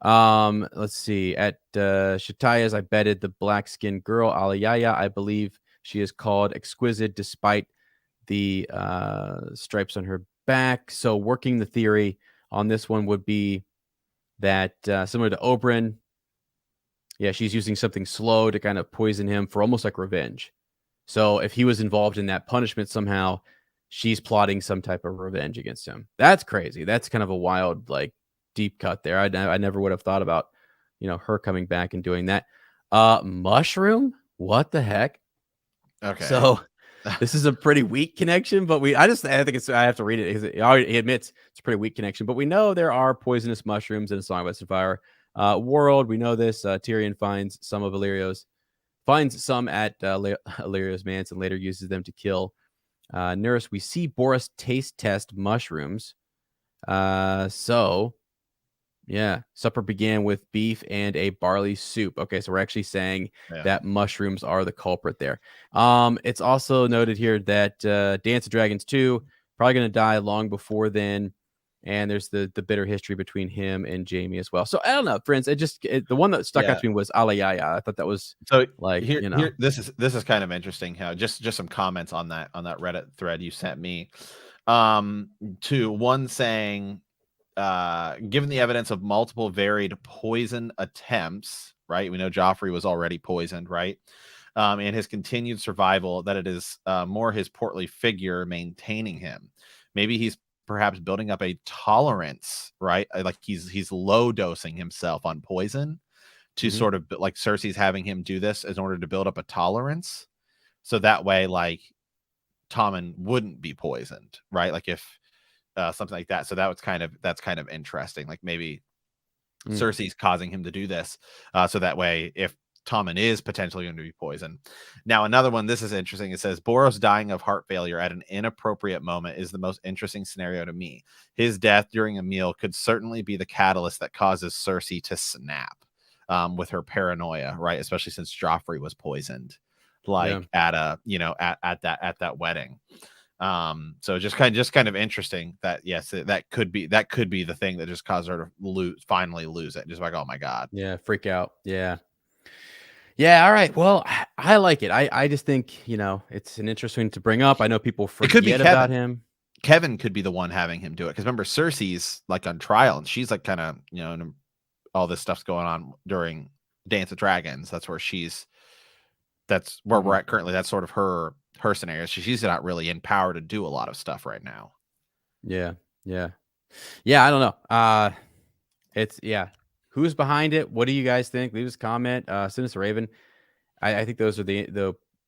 Let's see. At Shataya's, I betted the black-skinned girl, Alayaya. I believe she is called Exquisite despite the stripes on her back. So working the theory on this one would be that similar to Oberyn, she's using something slow to kind of poison him for almost like revenge. So if he was involved in that punishment somehow, she's plotting some type of revenge against him. That's crazy. That's kind of a wild, like, deep cut there. I never would have thought about, her coming back and doing that. Mushroom? What the heck? Okay. So this is a pretty weak connection, but I think I have to read it. He admits it's a pretty weak connection, but we know there are poisonous mushrooms in A Song of Ice and Fire world. We know this. Tyrion finds some at Illyrio's manse and later uses them to kill Nurse. We see Boros taste test mushrooms. Supper began with beef and a barley soup. Okay, so we're actually saying that mushrooms are the culprit there. It's also noted here that Dance of Dragons 2 probably going to die long before then, and there's the bitter history between him and Jaime as well. So I don't know, friends. The one that stuck out to me was Alayaya. I thought that was like here. This is kind of interesting. How just some comments on that Reddit thread you sent me. To one saying, given the evidence of multiple varied poison attempts, right? We know Joffrey was already poisoned, right? And his continued survival, that it is more his portly figure maintaining him. Maybe he's perhaps building up a tolerance, right? Like he's low dosing himself on poison to sort of, like, Cersei's having him do this in order to build up a tolerance. So that way, like, Tommen wouldn't be poisoned, right? Like if something like that. So that's kind of interesting. Like maybe Mm. Cersei's causing him to do this, so that way if Tommen is potentially going to be poisoned. Now, another one, this is interesting. It says Boros dying of heart failure at an inappropriate moment is the most interesting scenario to me. His death during a meal could certainly be the catalyst that causes Cersei to snap with her paranoia, right? Especially since Joffrey was poisoned, like at a, at that wedding. So just kind of interesting that yes, that could be the thing that just caused her to finally lose it. Just like, oh my God. Yeah, freak out. Yeah. Yeah, all right. Well, I like it. I just think, it's an interesting to bring up. I know people It could be forget about Kevin. him. Kevin could be the one having him do it, because remember Cersei's like on trial and she's like kind of, all this stuff's going on during Dance of Dragons. That's where we're at currently. That's sort of her scenario. She's not really in power to do a lot of stuff right now. Yeah. Yeah. Yeah, I don't know. Who's behind it? What do you guys think? Leave us a comment. Send us a Raven. I think those are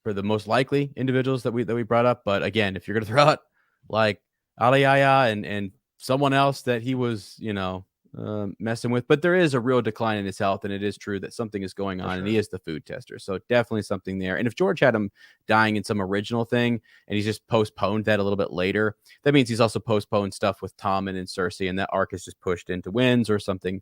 for the most likely individuals that we brought up. But again, if you're gonna throw out like Aliyaya and someone else that he was, messing with, but there is a real decline in his health, and it is true that something is going on, and he is the food tester, so definitely something there. And if George had him dying in some original thing, and he's just postponed that a little bit later, that means he's also postponed stuff with Tommen and Cersei, and that arc is just pushed into Winds or something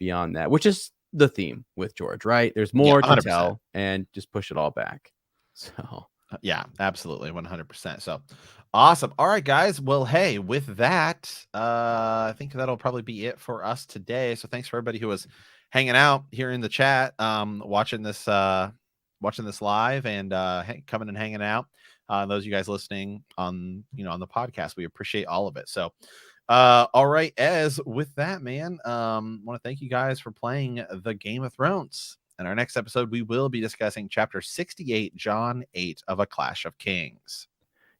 beyond that, which is the theme with George, right? There's more to tell, and just push it all back. So yeah, absolutely, 100%. So awesome. All right, guys. Well, hey, with that, I think that'll probably be it for us today. So thanks for everybody who was hanging out here in the chat, watching this live, and coming and hanging out. Those of you guys listening on on the podcast, we appreciate all of it. So all right, as with that, man, want to thank you guys for playing the Game of Thrones. In our next episode, we will be discussing chapter 68, Jon 8 of A Clash of Kings.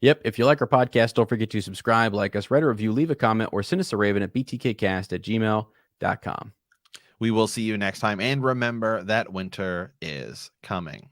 Yep. If you like our podcast, don't forget to subscribe, like us, write a review, leave a comment, or send us a Raven at btkcast@gmail.com. We will see you next time. And remember that winter is coming.